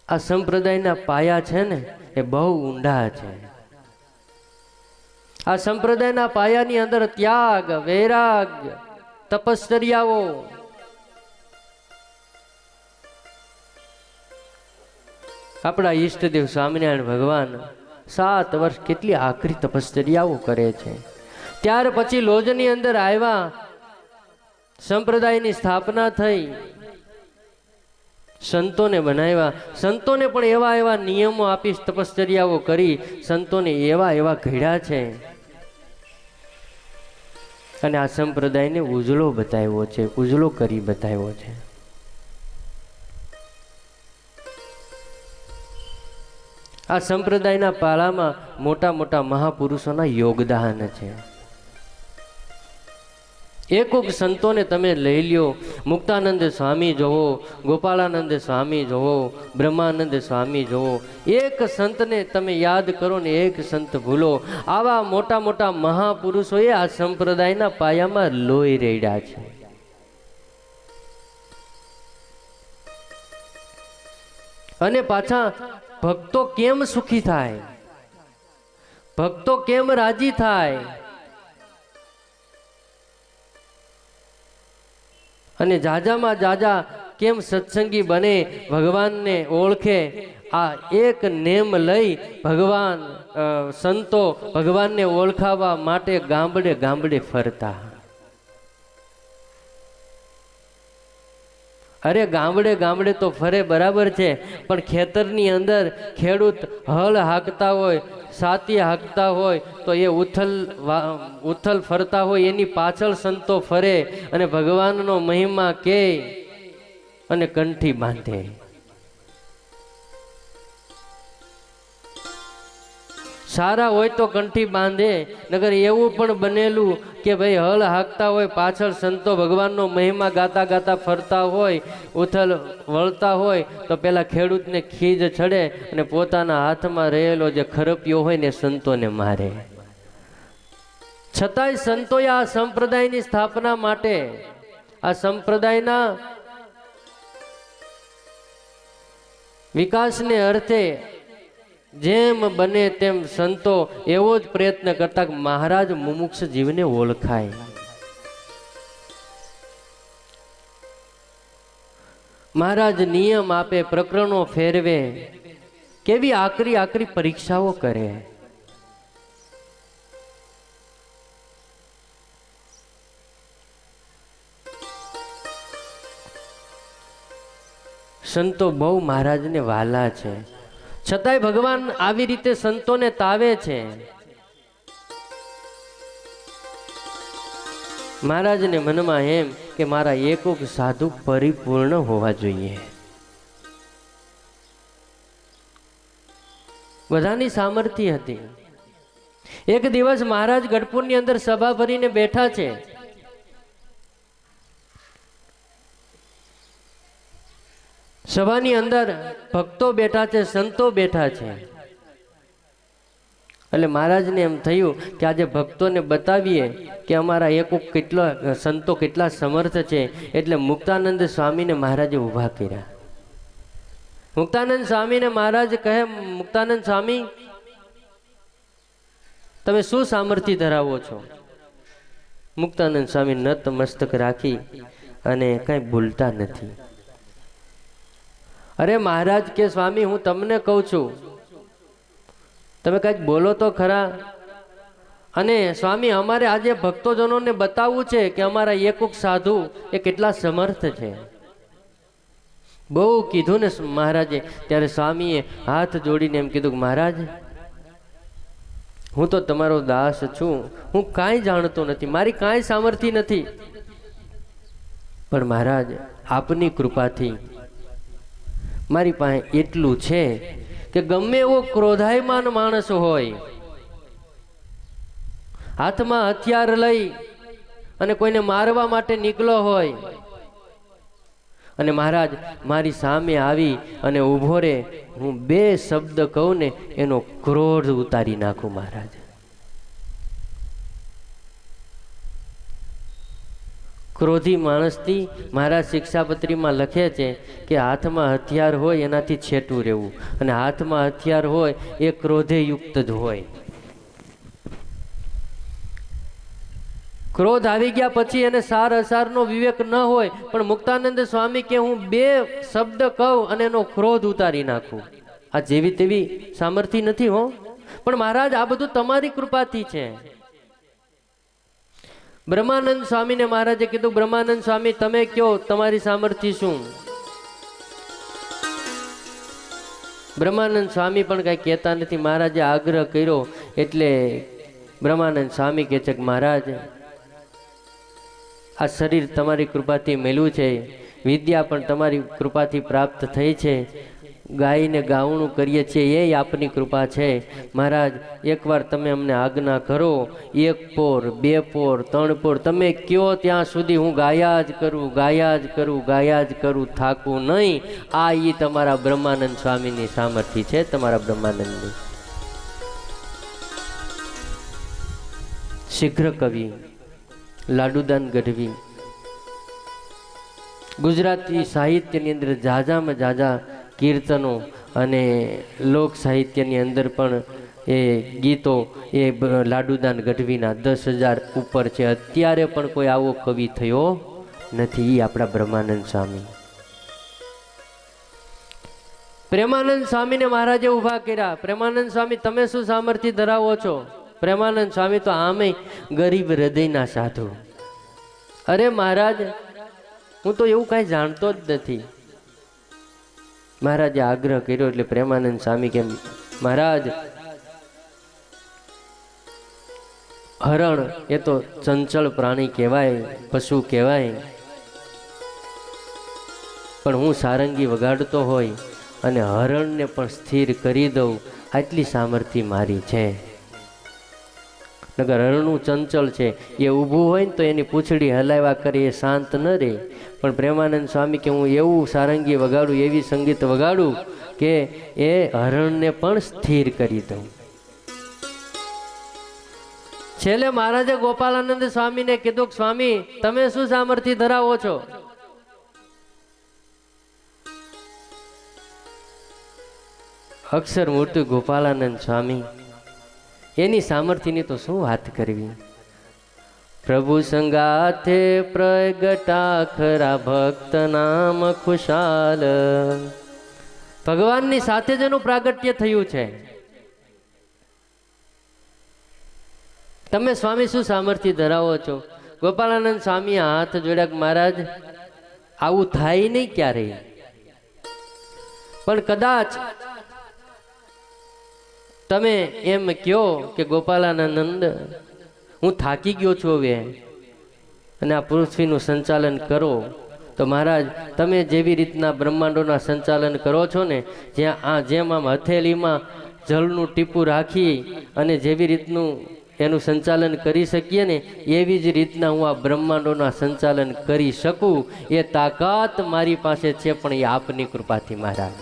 A: आ संप्रदायना पाया छे ने ए बहु ऊंडा छे. आ संप्रदायना पायानी अंदर त्याग, वैराग्य, तपश्चर्याओ, अपना ઈષ્ટદેવ સ્વામિનારાયણ ભગવાન 7 વર્ષ કેટલી આકરી તપશ્ચર્યાઓ કરે છે. ત્યાર પછી લોજની અંદર આવ્યા, સંપ્રદાયની સ્થાપના થઈ, સંતોને બનાવ્યા. સંતોને પણ એવા એવા નિયમો આપી, તપશ્ચર્યાઓ કરી, સંતોને એવા એવા ઘડ્યા છે. અને આ સંપ્રદાયને ઉજળો બતાવ્યો છે, ઉજળો કરી બતાવ્યો છે. આ સંપ્રદાયના પાળામાં મોટા મોટા મહાપુરુષોના યોગદાન છે. એક સંતોને તમે લઈ લ્યો, મુક્તાનંદ સ્વામી જોવો, ગોપાળાનંદ સ્વામી જોવો, બ્રહ્માનંદ સ્વામી જોવો. એક સંતને તમે યાદ કરો ને એક સંત ભૂલો. આવા મોટા મોટા મહાપુરુષોએ આ સંપ્રદાયના પાયામાં લોહી રેડ્યા છે. અને પાછા ભક્તો કેમ સુખી થાય, ભક્તો કેમ રાજી થાય, અને જાજામાં જાજા કેમ સત્સંગી બને, ભગવાનને ઓળખે. આ એક નેમ લઈ ભગવાન સંતો ભગવાનને ઓળખાવા માટે ગામડે ગામડે ફરતા. અરે ગામડે ગામડે તો ફરે બરાબર છે, પણ ખેતરની અંદર ખેડૂત હળ હાંકતા હોય, સાતી હાંકતા હોય તો એ ઉથલ ફરતા હોય એની પાછળ સંતો ફરે અને ભગવાનનો મહિમા કે અને કંઠી બાંધે. સારા હોય તો કંઠી બાંધે, નગર એવું પણ બનેલું કે ભાઈ હળ હાંકતા હોય, પાછળ સંતો ભગવાનનો મહિમા ગાતા ગાતા ફરતા હોય, ઉથલ વળતા હોય તો પેલા ખેડૂતને ખીજ ચડે અને પોતાના હાથમાં રહેલો જે ખરપિયો હોય ને સંતોને મારે. છતાંય સંતોએ આ સંપ્રદાયની સ્થાપના માટે, આ સંપ્રદાયના વિકાસને અર્થે જેમ બને તેમ સંતો એવો જ પ્રયત્ન કરતા કે મહારાજ મુમુક્ષ જીવને ઓળખાય. મહારાજ નિયમ આપે, પ્રકરણો ફેરવે, કેવી આકરી આકરી પરીક્ષાઓ કરે. સંતો બહુ મહારાજને વાલા છે, છતાંય ભગવાન આવી રીતે સંતોને તાવે છે. મહારાજને મનમાં એમ કે મારા એકોક સાધુ પરિપૂર્ણ હોવા જોઈએ. બધાની સામર્થ્ય હતી. એક દિવસ મહારાજ ગઢપુરની અંદર સભા ભરીને બેઠા છે. સભાની અંદર ભક્તો બેઠા છે, સંતો બેઠા છે. એટલે મહારાજને એમ થયું કે આજે ભક્તોને બતાવીએ કે અમારા સંતો કેટલા સમર્થ છે. એટલે મુક્તાનંદ સ્વામીને મહારાજે ઊભા કર્યા. મુક્તાનંદ સ્વામીને મહારાજ કહે, મુક્તાનંદ સ્વામી તમે શું સામર્થ્ય ધરાવો છો? મુક્તાનંદ સ્વામી નત મસ્તક રાખી અને કઈ બોલતા નથી. અરે મહારાજ કે સ્વામી હું તમને કહું છું, તમે કંઈક બોલો તો ખરા. અને સ્વામી અમારે આજે ભક્તોજનોને બતાવવું છે કે અમારા એકોક સાધુ એ કેટલા સમર્થ છે. બહુ કીધું ને મહારાજે. ત્યારે સ્વામીએ હાથ જોડીને એમ કીધું કે મહારાજ હું તો તમારો દાસ છું, હું કાંઈ જાણતો નથી, મારી કાંઈ સામર્થ્ય નથી, પણ મહારાજ આપની કૃપાથી મારી પાસે એટલું છે કે ગમે એવો ક્રોધાયમાન માણસ હોય, હાથમાં હથિયાર લઈ અને કોઈને મારવા માટે નીકળ્યો હોય અને મહારાજ મારી સામે આવી અને ઊભો રે, હું બે શબ્દ કહું ને એનો ક્રોધ ઉતારી નાખું. મહારાજ ક્રોધી માણસથી મહારાજ શિક્ષાપત્રીમાં લખે છે કે હાથમાં હથિયાર હોય એનાથી છેટું રહેવું, અને હાથમાં હથિયાર હોય એ ક્રોધે યુક્ત જ હોય. ક્રોધ આવી ગયા પછી એને સાર અસારનો વિવેક ન હોય, પણ મુક્તાનંદ સ્વામી કે હું બે શબ્દ કહું અને એનો ક્રોધ ઉતારી નાખું. આ જેવી તેવી સામર્થ્ય નથી હો, પણ મહારાજ આ બધું તમારી કૃપાથી છે. બ્રહ્માનંદ સ્વામીને મહારાજે કીધું, બ્રહ્માનંદ સ્વામી તમે કયો તમારી સામર્થ્ય શું? બ્રહ્માનંદ સ્વામી પણ કઈ કહેતા નથી. મહારાજે આગ્રહ કર્યો એટલે બ્રહ્માનંદ સ્વામી કહે છે કે મહારાજ આ શરીર તમારી કૃપાથી મળ્યું છે, વિદ્યા પણ તમારી કૃપાથી પ્રાપ્ત થઈ છે, ગાઈને ગાવણું કરીએ છીએ એ આપની કૃપા છે. મહારાજ એકવાર તમે અમને આજ્ઞા કરો, 1 પોર 2 પોર 3 પોર તમે કયો ત્યાં સુધી હું ગાયા જ કરું, ગાયા જ કરું, ગાયા જ કરું, થાકું નહીં. આ ઈ તમારા બ્રહ્માનંદ સ્વામીની સામર્થ્ય છે, તમારા બ્રહ્માનંદની. શીઘ્ર કવિ લાડુદાન ગઢવી ગુજરાતી સાહિત્યની અંદર જાજામાં જાજા કીર્તનો અને લોક સાહિત્યની અંદર પણ એ ગીતો એ લાડુદાન ગઢવીના 10,000 ઉપર છે. અત્યારે પણ કોઈ આવો કવિ થયો નથી. એ આપણા બ્રહ્માનંદ સ્વામી. પ્રેમાનંદ સ્વામીને મહારાજે ઊભા કર્યા. પ્રેમાનંદ સ્વામી તમે શું સામર્થ્ય ધરાવો છો? પ્રેમાનંદ સ્વામી તો આમે ગરીબ હૃદયના સાધુ. અરે મહારાજ હું તો એવું કાંઈ જાણતો જ નથી. મહારાજે આગ્રહ કર્યો એટલે પ્રેમાનંદ સ્વામી કે મહારાજ, હરણ એ તો ચંચળ પ્રાણી કહેવાય, પશુ કહેવાય, પણ હું સારંગી વગાડતો હોય અને હરણને પણ સ્થિર કરી દઉં આટલી સામર્થ્ય મારી છે. નગર હરણું ચંચળ છે, એ ઊભું હોય ને તો એની પૂંછડી હલાવ્યા કરે એ શાંત ન રહે. પણ પ્રેમાનંદ સ્વામી કે હું એવું સારંગી વગાડું, એવી સંગીત વગાડું કે એ હરણને પણ સ્થિર કરી દઉં. છેલ્લે મહારાજે ગોપાલાનંદ સ્વામીને કીધું કે સ્વામી તમે શું સામર્થ્ય ધરાવો છો? અક્ષર મૂર્તિ ગોપાલાનંદ સ્વામી એની સામર્થ્યની તો શું વાત કરવી. પ્રભુ સંગાથે પ્રગટા ખરા ભક્ત નામ ખુશાલ. ભગવાનની સાથે જ એનું પ્રાગટ્ય થયું છે. તમે સ્વામી શું સામર્થ્ય ધરાવો છો? ગોપાલાનંદ સ્વામી હાથ જોડ્યા, મહારાજ આવું થાય નહીં ક્યારેય, પણ કદાચ તમે એમ કહો કે ગોપાલાનંદ હું થાકી ગયો છું હવે અને આ પૃથ્વીનું સંચાલન કરો, તો મહારાજ તમે જેવી રીતના બ્રહ્માંડોના સંચાલન કરો છો ને, જેમ આમ હથેળીમાં જળનું ટીપું રાખી અને જેવી રીતનું એનું સંચાલન કરી શકીએ ને, એવી જ રીતના હું આ બ્રહ્માંડોના સંચાલન કરી શકું એ તાકાત મારી પાસે છે, પણ એ આપની કૃપાથી મહારાજ.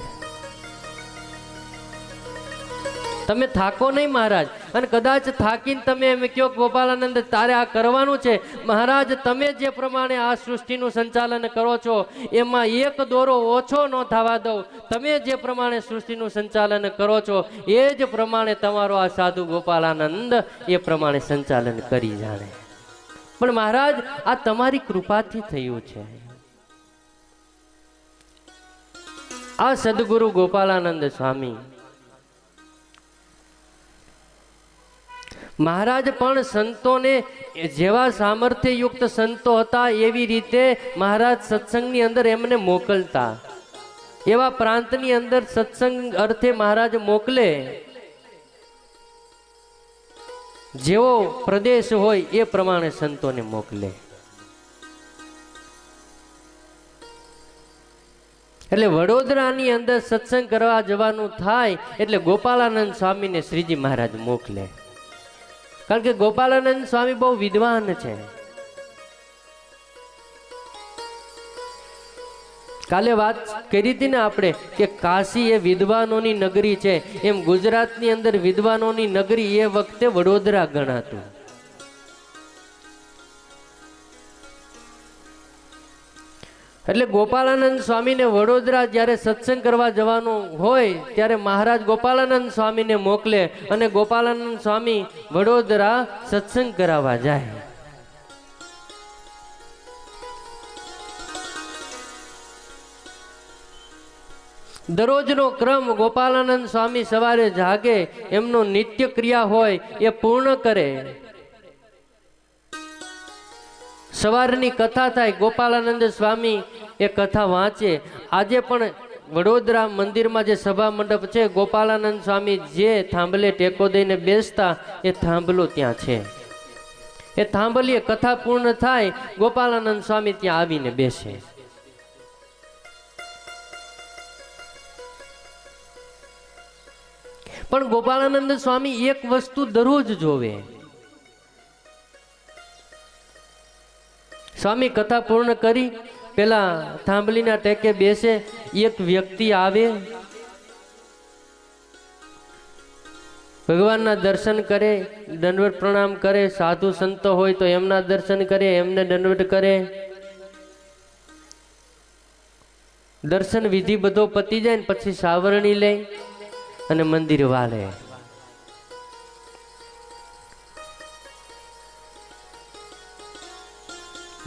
A: તમે થાકો નહીં મહારાજ, અને કદાચ થાકીને તમે એમ કહો ગોપાલાનંદ તારે આ કરવાનું છે, મહારાજ તમે જે પ્રમાણે આ સૃષ્ટિનું સંચાલન કરો છો એમાં એક દોરો ઓછો ન થવા દઉં. તમે જે પ્રમાણે સૃષ્ટિનું સંચાલન કરો છો એ જ પ્રમાણે તમારો આ સાધુ ગોપાલાનંદ એ પ્રમાણે સંચાલન કરી જાણે. પણ મહારાજ આ તમારી કૃપાથી થયું છે. આ સદગુરુ ગોપાલાનંદ સ્વામી મહારાજ પણ સંતોને જેવા સામર્થ્ય યુક્ત સંતો હતા એવી રીતે મહારાજ સત્સંગની અંદર એમને મોકલતા. એવા પ્રાંતની અંદર સત્સંગ અર્થે મહારાજ મોકલે, જેવો પ્રદેશ હોય એ પ્રમાણે સંતોને મોકલે. એટલે વડોદરાની અંદર સત્સંગ કરવા જવાનું થાય એટલે ગોપાલાનંદ સ્વામીને શ્રીજી મહારાજ મોકલે. કારણ કે ગોપાલાનંદ સ્વામી બહુ વિદ્વાન છે. કાલે વાત કરી હતી ને આપણે કે કાશી એ વિદ્વાનોની નગરી છે, એમ ગુજરાતની અંદર વિદ્વાનોની નગરી એ વખતે વડોદરા ગણાતું. એટલે ગોપાલાનંદ સ્વામીને વડોદરા જ્યારે સત્સંગ કરવા જવાનું હોય ત્યારે મહારાજ ગોપાલાનંદ સ્વામીને મોકલે અને ગોપાલાનંદ સ્વામી વડોદરા સત્સંગ કરાવવા જાય. દરરોજનો ક્રમ ગોપાલાનંદ સ્વામી સવારે જાગે, એમનો નિત્ય ક્રિયા હોય એ પૂર્ણ કરે. સવારની કથા થાય, ગોપાલાનંદ સ્વામી એ કથા વાંચે. આજે પણ વડોદરા મંદિરમાં જે સભા મંડપ છે, ગોપાલાનંદ સ્વામી જે થાંભલે ટેકો દઈને બેસતા એ થાંભલો ત્યાં છે. એ થાંભલીએ કથા પૂર્ણ થાય, ગોપાલાનંદ સ્વામી ત્યાં આવીને બેસે. પણ ગોપાલાનંદ સ્વામી એક વસ્તુ દરરોજ જોવે. સ્વામી કથા પૂર્ણ કરી પેલા થાંભલીના ટેકે બેસે, એક વ્યક્તિ આવે, ભગવાનના દર્શન કરે, દંડવત પ્રણામ કરે. સાધુ સંતો હોય તો એમના દર્શન કરે, એમને દંડવત કરે. દર્શન વિધિ બધો પતી જાય ને પછી સાવરણી લે અને મંદિર વાલે.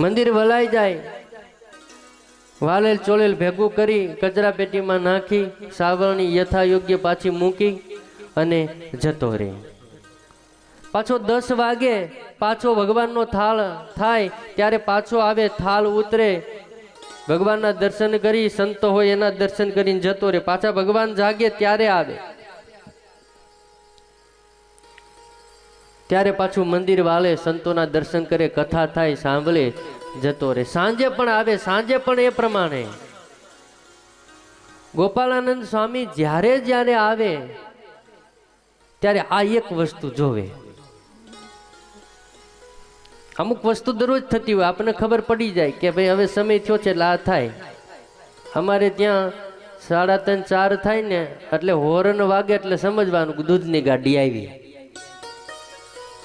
A: મંદિર વલાઈ જાય, વાલેલ ચોલેલ ભેગું કરી કચરા પેટીમાં નાખી સાવરણી યથા યોગ્ય પાછી મૂકી અને જતો રહે. પાછો 10 વાગે પાછો ભગવાનનો થાળ થાય ત્યારે પાછો આવે, થાળ ઉતરે, ભગવાનના દર્શન કરી, સંતો હોય એના દર્શન કરીને જતો રહે, પાછા ભગવાન જાગે ત્યારે આવે, ત્યારે પાછું મંદિર વાલે, સંતોના દર્શન કરે, કથા થાય, સાંભળે, જતો રહે. સાંજે પણ આવે, સાંજે પણ એ પ્રમાણે. ગોપાળાનંદ સ્વામી જ્યારે જ્યારે આવે ત્યારે આ એક વસ્તુ જોવે. અમુક વસ્તુ દરરોજ થતી હોય, આપણને ખબર પડી જાય કે ભાઈ હવે સમય થયો છે એટલે આ થાય. અમારે ત્યાં 3:30 4 થાય ને એટલે હોર્ન વાગે એટલે સમજવાનું કે દૂધની ગાડી આવી.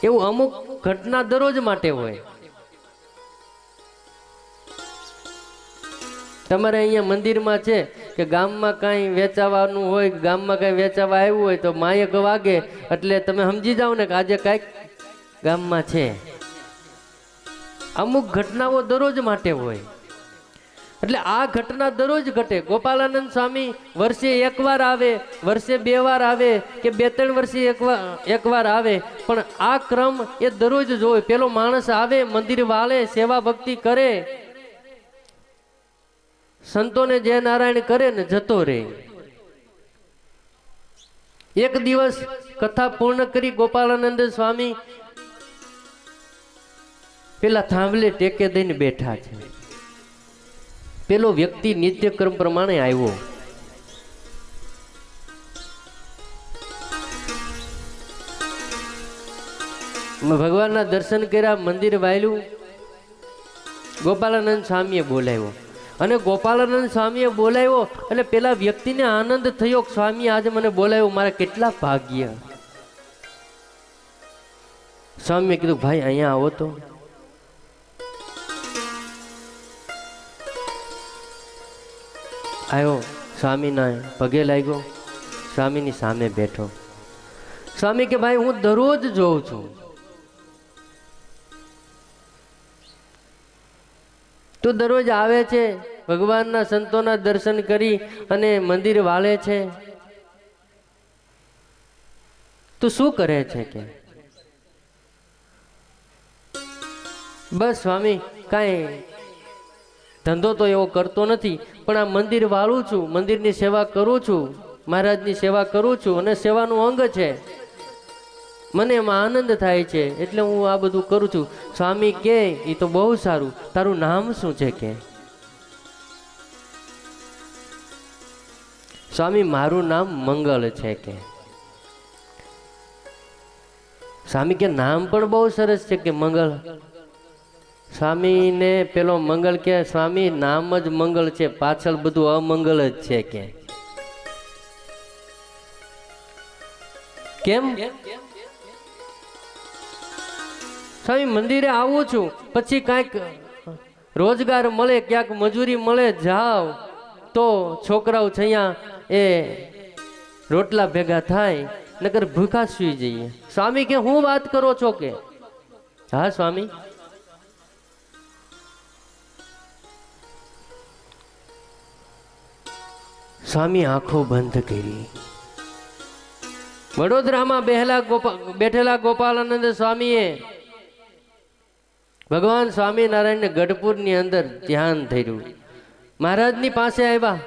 A: એવું અમુક ઘટના દરરોજ માટે હોય. તમારે અહીંયા મંદિરમાં છે કે ગામમાં કાંઈ વેચાવાનું હોય, ગામમાં કાંઈ વેચાવા આવ્યું હોય તો માયક વાગે એટલે તમે સમજી જાઓ ને કે આજે કાંઈક ગામમાં છે. અમુક ઘટનાઓ દરરોજ માટે હોય. એટલે આ ઘટના દરરોજ ઘટે. ગોપાળાનંદ સ્વામી વર્ષે એકવાર આવે, વર્ષે 2 વાર આવે કે 2-3 વર્ષે એકવાર આવે, પણ આ ક્રમ એ દરરોજ જોવે. પેલો માણસ આવે, મંદિર વાળે, સેવા ભક્તિ કરે, સંતોને જય નારાયણ કરે ને જતો રહે. એક દિવસ કથા પૂર્ણ કરી ગોપાળાનંદ સ્વામી પેલા થાંભલે ટેકે દઈને બેઠા છે. પેલો વ્યક્તિ નિત્યક્રમ પ્રમાણે આવ્યો. ભગવાનના દર્શન કર્યા, મંદિર વાયલું. ગોપાળાનંદ સ્વામીએ બોલાવ્યો, અને ગોપાળાનંદ સ્વામીએ બોલાવ્યો એટલે પેલા વ્યક્તિને આનંદ થયો કે સ્વામી આજે મને બોલાવ્યો, મારા કેટલા ભાગ્ય. સ્વામીએ કીધું ભાઈ અહીંયા આવો તો. આવ્યો, સ્વામીના પગે લાગ્યો, સ્વામીની સામે બેઠો. સ્વામી કે ભાઈ હું દરરોજ જોઉં છું, તું દરરોજ આવે છે, ભગવાનના સંતોના દર્શન કરી અને મંદિર વાલે છે, તું શું કરે છે? કે બસ સ્વામી કાંઈ ધંધો તો એવો કરતો નથી, પણ આ મંદિર વાળું છું, મંદિરની સેવા કરું છું, મહારાજની સેવા કરું છું, અને સેવાનું અંગ છે, મને એમાં આનંદ થાય છે એટલે હું આ બધું કરું છું. સ્વામી કે એ તો બહુ સારું, તારું નામ શું છે? કે સ્વામી મારું નામ મંગળ છે. કે સ્વામી કે નામ પણ બહુ સરસ છે કે મંગળ. સ્વામીને પેલો મંગળ કે સ્વામી નામ જ મંગળ છે, પાછળ બધું અમંગળ જ છે. કે કેમ? સ્વામી મંદિરે આવું છું, પછી કાંઈક રોજગાર મળે, ક્યાંક મજૂરી મળે, જાવ તો છોકરાઓ છૈયા એ રોટલા ભેગા થાય, નકર ભૂખા સુઈ જઈએ. સ્વામી કે હું વાત કરો છો? કે હા સ્વામી. સ્વામી આંખો બંધ કરી. વડોદરામાં બેઠેલા ગોપાળાનંદ સ્વામીએ ભગવાન સ્વામિનારાયણને ગઢપુરની અંદર ધ્યાન થયું. મહારાજની પાસે આવ્યા.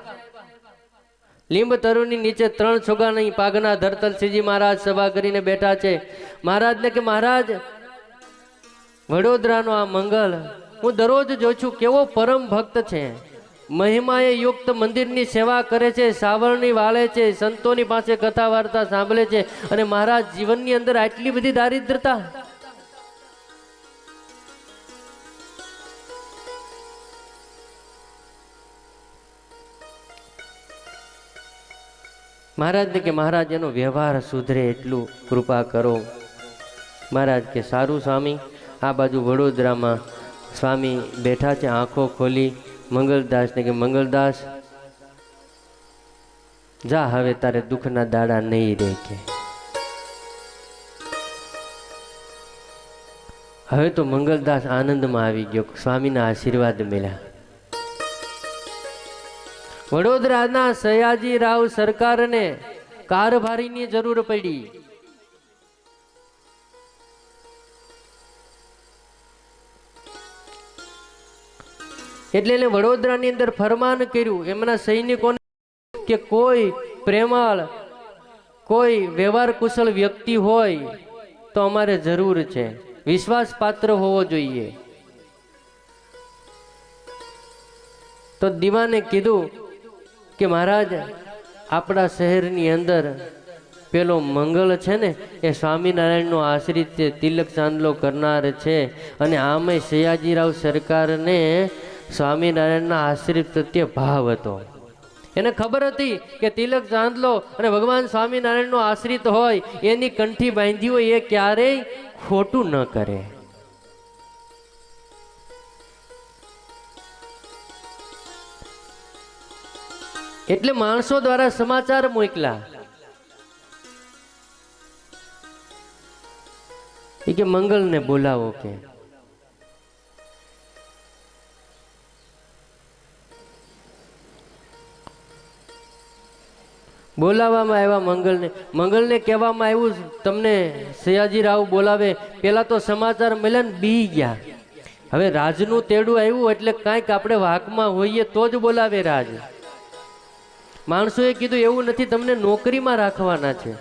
A: લીંબ તરુની નીચે 3 છોગાની પાઘના ધરતલ શ્રીજી મહારાજ સભા કરીને બેઠા છે. મહારાજને કે મહારાજ વડોદરાનો આ મંગલ હું દરરોજ જોઉં છું, કેવો પરમ ભક્ત છે, મહિમાએ યુક્ત મંદિરની સેવા કરે છે, સાવરણી વાળે છે, સંતોની પાસે કથા વાર્તા સાંભળે છે, અને મહારાજ જીવનની અંદર આટલી બધી દારિદ્રતા. મહારાજને કે મહારાજ એનો વ્યવહાર સુધરે એટલું કૃપા કરો. મહારાજ કે સારું સ્વામી. આ બાજુ વડોદરામાં સ્વામી બેઠા છે, આંખો ખોલી. મંગલદાસને કે મંગલદાસ જા, હવે તારે દુઃખના દાડા નહીં રહે. કે હવે તો મંગલદાસ આનંદમાં આવી ગયો, સ્વામીના આશીર્વાદ મળ્યા. વડોદરાના સયાજી રાવ સરકારને કારભારીની જરૂર પડી. એટલે એને વડોદરાની અંદર ફરમાન કર્યું એમના સૈનિકોને કે કોઈ પ્રેમાળ કોઈ વ્યવહાર કુશળ વ્યક્તિ હોય તો અમારે જરૂર છે, વિશ્વાસ પાત્ર હોવો જોઈએ. તો દીવાને કીધું કે મહારાજ આપણા શહેરની અંદર પેલો મંગળ છે ને એ સ્વામિનારાયણનો આશ્રિત છે, તિલક ચાંદલો કરનાર છે, અને આમે સયાજીરાવ સરકારને સ્વામિનારાયણના આશ્રિત પ્રત્યે ભાવ હતો. એને ખબર હતી કે તિલક ચાંદલો અને ભગવાન સ્વામિનારાયણનો આશ્રિત હોય એની કંઠી બાંધી હોય એ ક્યારેય ખોટું ન કરે. એટલે માણસો દ્વારા સમાચાર મોકલા કે મંગળને બોલાવો. કે બોલાવવામાં આવ્યા મંગળને કહેવામાં આવ્યું તમને સયાજીરાવ બોલાવે. પેલા તો સમાચાર મળ્યા ને બી ગયા. હવે રાજનું તેડું આવ્યું એટલે કાંઈક આપણે વાકમાં હોઈએ તો જ બોલાવે રાજ. માણસોએ કીધું એવું નથી, તમને નોકરીમાં રાખવાના છે.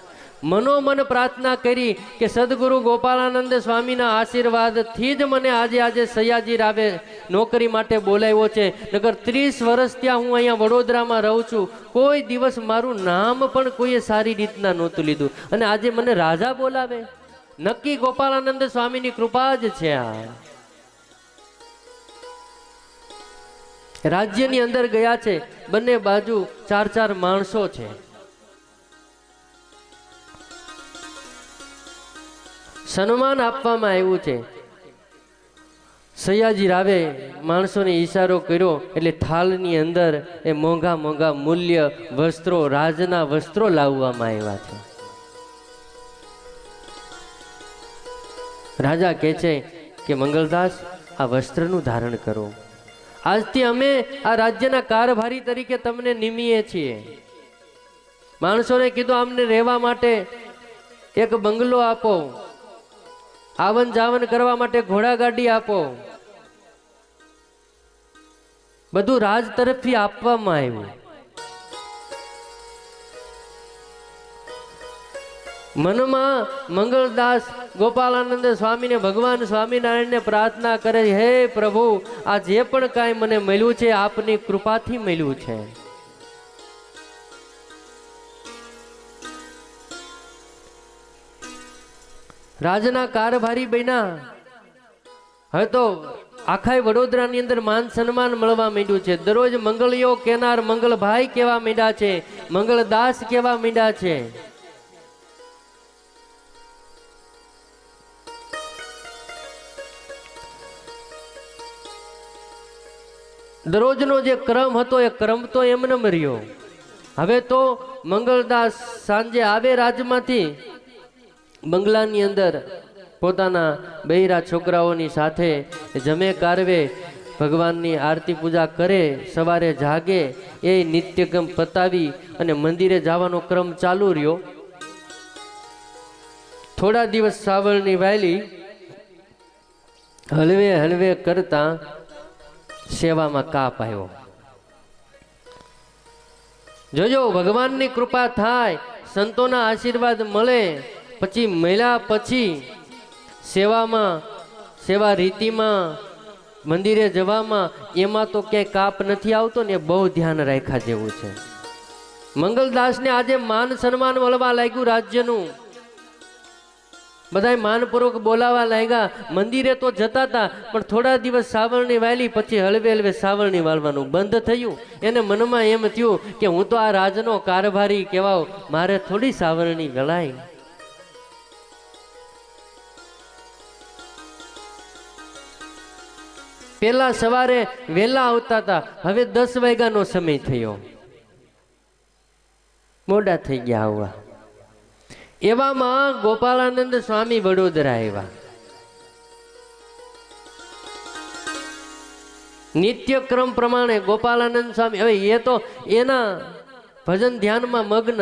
A: મનોમન પ્રાર્થના કરી કે સદગુરુ ગોપાળાનંદ સ્વામીના આશીર્વાદથી જ મને આજે સયાજી રાવે નોકરી માટે બોલાવ્યો છે. નગર 30 વર્ષ ત્યાં હું અહીંયા વડોદરામાં રહું છું, કોઈ દિવસ મારું નામ પણ કોઈએ સારી રીતના નહોતું લીધું, અને આજે મને રાજા બોલાવે. નક્કી ગોપાળાનંદ સ્વામીની કૃપા જ છે. આ રાજ્યની અંદર ગયા છે, બંને બાજુ 4 માણસો છે. સન્માન આપવામાં આવ્યું છે. સયાજી રાવે માણસોને ઈશારો કર્યો એટલે થાળની અંદર એ મોંઘા મોંઘા મૂલ્ય વસ્ત્રો, રાજના વસ્ત્રો લાવવામાં આવ્યા છે. રાજા કહે છે કે મંગળદાસ આ વસ્ત્રનું ધારણ કરો. આજથી અમે આ રાજ્યના કારભારી તરીકે તમને નિમીએ છીએ. માણસોને કીધું અમને રહેવા માટે એક બંગલો આપો, આવન જાવન કરવા માટે ઘોડાગાડી આપો. બધું રાજ તરફથી આપવામાં આવ્યું. મનમાં મંગળદાસ ગોપાળાનંદ સ્વામીને ભગવાન સ્વામિનારાયણને પ્રાર્થના કરે, હે પ્રભુ આ જે પણ કાંઈ મને મળ્યું છે આપની કૃપાથી મળ્યું છે. રાજના કારભારી બન્યા. હવે તો આખા વડોદરાની અંદર માન સન્માન મળવા માંડ્યું છે. દરરોજ મંગળીઓ કેનાર મંગળભાઈ કેવા માંડ્યા છે, મંગળદાસ કેવા માંડ્યા છે. દરરોજનો જે ક્રમ હતો એ ક્રમ તો એમને મર્યો. હવે તો મંગળદાસ સાંજે આવે રાજમાંથી, બંગલાની અંદર પોતાના બૈરા છોકરાઓની સાથે જમે કારવે ભગવાનની આરતી પૂજા કરે, સવારે જાગે, એ નિત્યક્રમ પતાવી અને મંદિરે જવાનો ક્રમ ચાલુ રહ્યો. થોડા દિવસ સાવળની વાયલી હલવે હલવે કરતા સેવામાં કાપ આવ્યો. જોજો ભગવાનની કૃપા થાય, સંતોના આશીર્વાદ મળે, પછી મળ્યા પછી સેવામાં, સેવા રીતિમાં, મંદિરે જવામાં એમાં તો ક્યાંય કાપ નથી આવતો ને. બહુ ધ્યાન રાખ્યા જેવું છે. મંગળદાસને આજે માન સન્માન મળવા લાગ્યું રાજ્યનું. બધા માનપૂર્વક બોલાવા લાગ્યા. મંદિરે તો જતા હતા પણ થોડા દિવસ સાવરણી વાળી પછી હળવે હળવે સાવરણી વાળવાનું બંધ થયું. એને મનમાં એમ થયું કે હું તો આ રાજનો કારભારી કહેવાઉં, મારે થોડી સાવરણી વળાય. પેલા સવારે વહેલા આવતા હતા, હવે 10 વાગ્યાનો સમય થયો, મોડા થઈ ગયા આવવા. એવામાં ગોપાળાનંદ સ્વામી વડોદરા આવ્યા. નિત્યક્રમ પ્રમાણે ગોપાળાનંદ સ્વામી, હવે એ તો એના ભજન ધ્યાનમાં મગ્ન.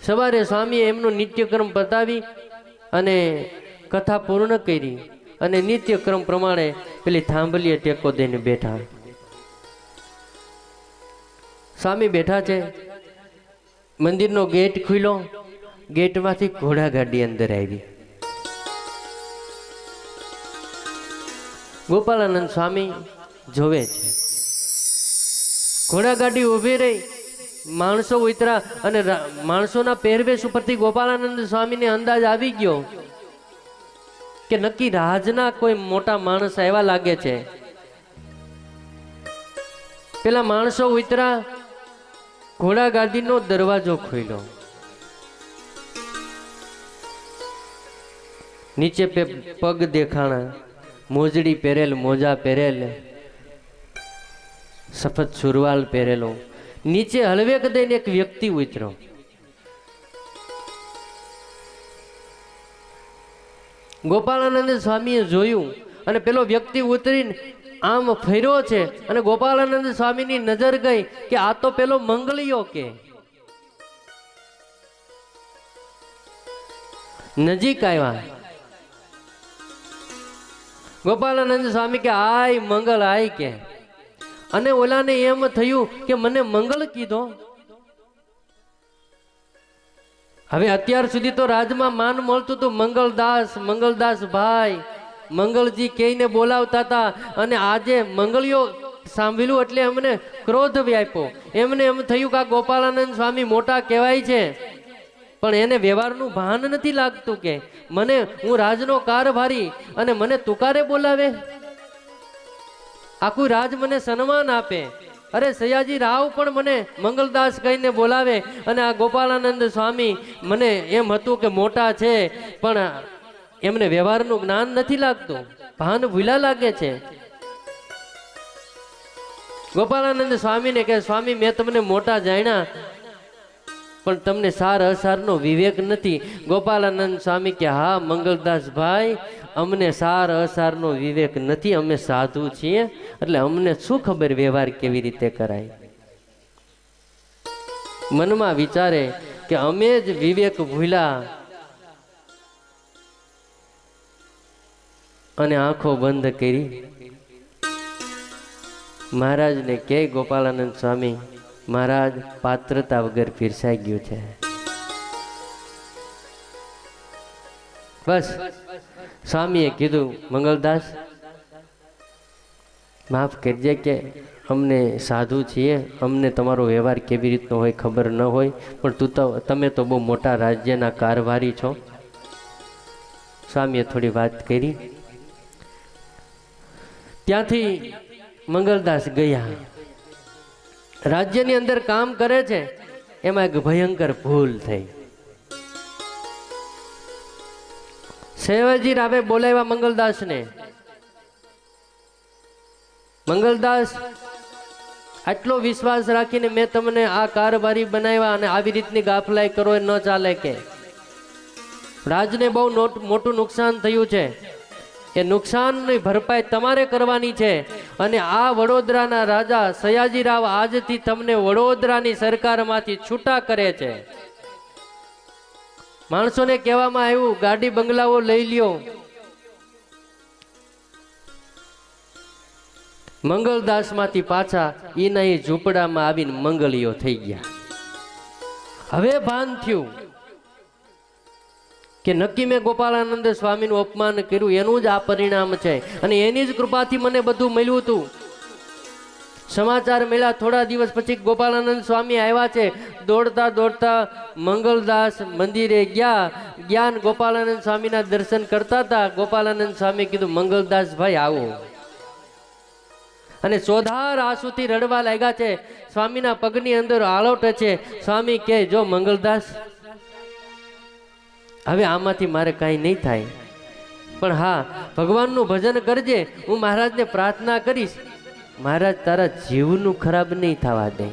A: સવારે સ્વામીએ એમનો નિત્યક્રમ પતાવી અને કથા પૂર્ણ કરી અને નિત્યક્રમ પ્રમાણે પેલી થાંભલીએ ટેકો દઈને બેઠા. સ્વામી બેઠા છે, મંદિરનો ગેટ ખુલ્યો, ગેટમાંથી ઘોડાગાડી અંદર આવી. ગોપાળાનંદ સ્વામી જોવે છે, ઘોડાગાડી ઊભી રહી, માણસો ઉતરા અને માણસોના પહેરવેશ ઉપરથી ગોપાળાનંદ સ્વામીને અંદાજ આવી ગયો કે નક્કી રાજના કોઈ મોટા માણસ એવા લાગે છે. પેલા માણસો ઉતરા, ઘોડાગાડીનો દરવાજો ખોલ્યો, નીચે પગ દેખાણા, મોજડી પહેરેલ, મોજા પહેરેલ, સફેદ સુરવાલ પહેરેલો. નીચે હલવેક દઈને એક વ્યક્તિ ઉતર્યો. ગોપાળાનંદ સ્વામીએ જોયું અને પેલો વ્યક્તિ ઉતરીને આમ ફર્યો છે અને ગોપાળાનંદ સ્વામીની નજર ગઈ કે આ તો પેલો મંગળીયો. કે નજીક આવ્યા, ગોપાળાનંદ સ્વામી કે આય મંગળ આય. કે અને ઓલાને એમ થયું કે મને મંગળ કીધો. હવે અત્યાર સુધી તો રાજમાં માન મળતું હતું, મંગળદાસ, મંગળદાસ ભાઈ, મંગળજી કહીને બોલાવતા હતા. અને આજે મંગળીઓ સાંભળ્યું એટલે એમને ક્રોધ વ્યાપ્યો. એમને એમ થયું કે આ ગોપાળાનંદ સ્વામી મોટા કહેવાય છે, પણ એને વ્યવહારનું ભાન નથી લાગતું. કે મને, હું રાજનો કારભારી અને મને તુકારે બોલાવે, આખું રાજ મને સન્માન આપે. અરે સયાજી રાવ પણ મને મંગલદાસ કહીને બોલાવે અને આ ગોપાળાનંદ સ્વામી મને એમ હતું કે મોટા છે, પણ એમને વ્યવહારનું જ્ઞાન નથી લાગતું, ભાન ભૂલા લાગે છે. ગોપાળાનંદ સ્વામીને કે સ્વામી મેં તમને મોટા જાણ્યા, પણ તમને સાર અસારનો વિવેક નથી. ગોપાળાનંદ સ્વામી કે હા મંગલદાસ ભાઈ, અમને સાર અસારનો વિવેક નથી, અમે સાધુ છીએ, એટલે અમને શું ખબર વ્યવહાર કેવી રીતે કરાય. મનમાં વિચારે કે અમે જ વિવેક ભૂલ્યા અને આંખો બંધ કરી. મહારાજને કે ગોપાળાનંદ સ્વામી, મહારાજ પાત્રતા વગર પીરસાઈ ગયું છે. બસ સ્વામીએ કીધું મંગલદાસ માફ કરજે, કે અમને સાધુ છીએ, અમને તમારો વ્યવહાર કેવી રીતનો હોય ખબર ન હોય, પણ તમે તો બહુ મોટા રાજ્યના કારભારી છો. સ્વામીએ થોડી વાત કરી. ત્યાંથી મંગલદાસ ગયા. રાજ્યની અંદર કામ કરે છે, એમાં એક ભયંકર ભૂલ થઈ. સયાજી રાવે બોલાવ્યા મંગલદાસને. મંગલદાસ, આટલો વિશ્વાસ રાખીને મેં તમને આ કારભારી બનાવ્યા અને આવી રીતની ગાફલાઈ કરો એ ન ચાલે. કે રાજને બહુ મોટું નુકસાન થયું છે, એ નુકસાનની ભરપાઈ તમારે કરવાની છે. અને આ વડોદરાના રાજા સયાજી રાવ આજથી તમને વડોદરાની સરકારમાંથી છૂટા કરે છે. માણસોને કહેવામાં આવ્યું ગાડી બંગલાઓ લઈ લ્યો. મંગલદાસ માંથી પાછા એના એ ઝૂંપડામાં આવીને મંગળીઓ થઈ ગયા. હવે ભાન થયું કે નક્કી મેં ગોપાળાનંદ સ્વામીનું અપમાન કર્યું, એનું જ આ પરિણામ છે. અને એની જ કૃપાથી મને બધું મળ્યું હતું. સમાચાર મળ્યા, થોડા દિવસ પછી ગોપાળાનંદ સ્વામી આવ્યા છે. દોડતા દોડતા મંગલદાસ મંદિરે ગયા. ગોપાળાનંદ સ્વામીના દર્શન કરતા હતા. ગોપાળાનંદ સ્વામી કીધું મંગલદાસ ભાઈ આવો. અને ચોધાર આંસુથી રડવા લાગ્યા છે. સ્વામીના પગની અંદર આળોટ છે. સ્વામી કે જો મંગલદાસ, હવે આમાંથી મારે કાંઈ નહીં થાય, પણ હા ભગવાનનું ભજન કરજે, હું મહારાજને પ્રાર્થના કરીશ, મહારાજ તારા જીવનું ખરાબ નહીં થવા દે.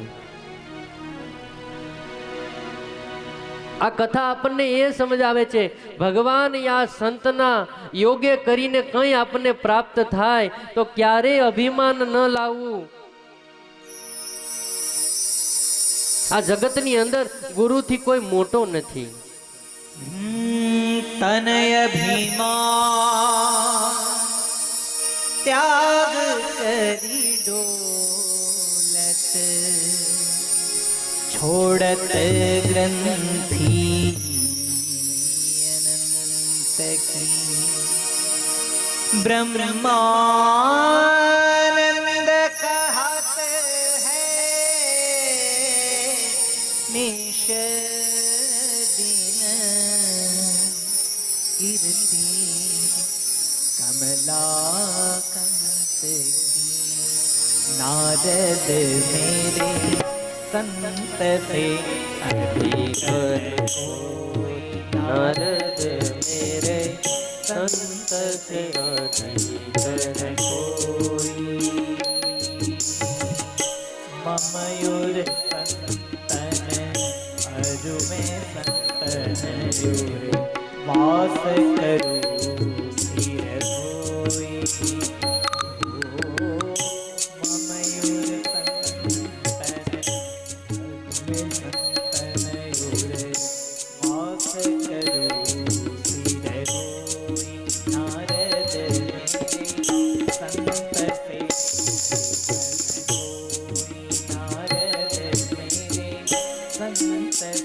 A: આ કથા આપણને એ સમજાવે છે ભગવાન યા સંતના યોગે કરીને કંઈ આપણને પ્રાપ્ત થાય તો ક્યારેય અભિમાન ન લાવવું. આ જગતની અંદર ગુરુથી કોઈ મોટો નથી.
B: તનય ભીમા त्याग करी डोलत छोड़त ग्रंथि अनंत की ब्रह्मानंद कहत है निश दिन कीर्ति कमला कंस की नारद मेरे संत से अधिक कोई
A: नारद मेरे संत से अधिक कोई
B: ममयूर संतन अरु में संतन यूर वास करो धीर कोई ममयूर संतन अरु में संतन यूर वास करो धीर कोई नारद मेरे संत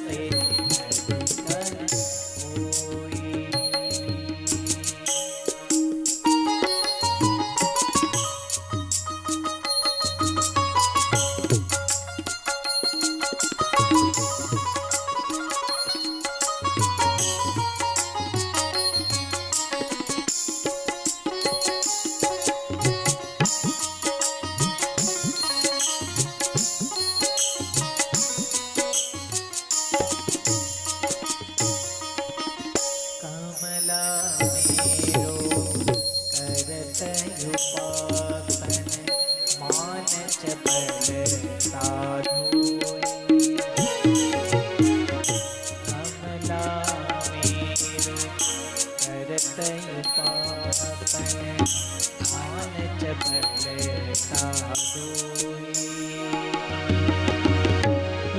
B: से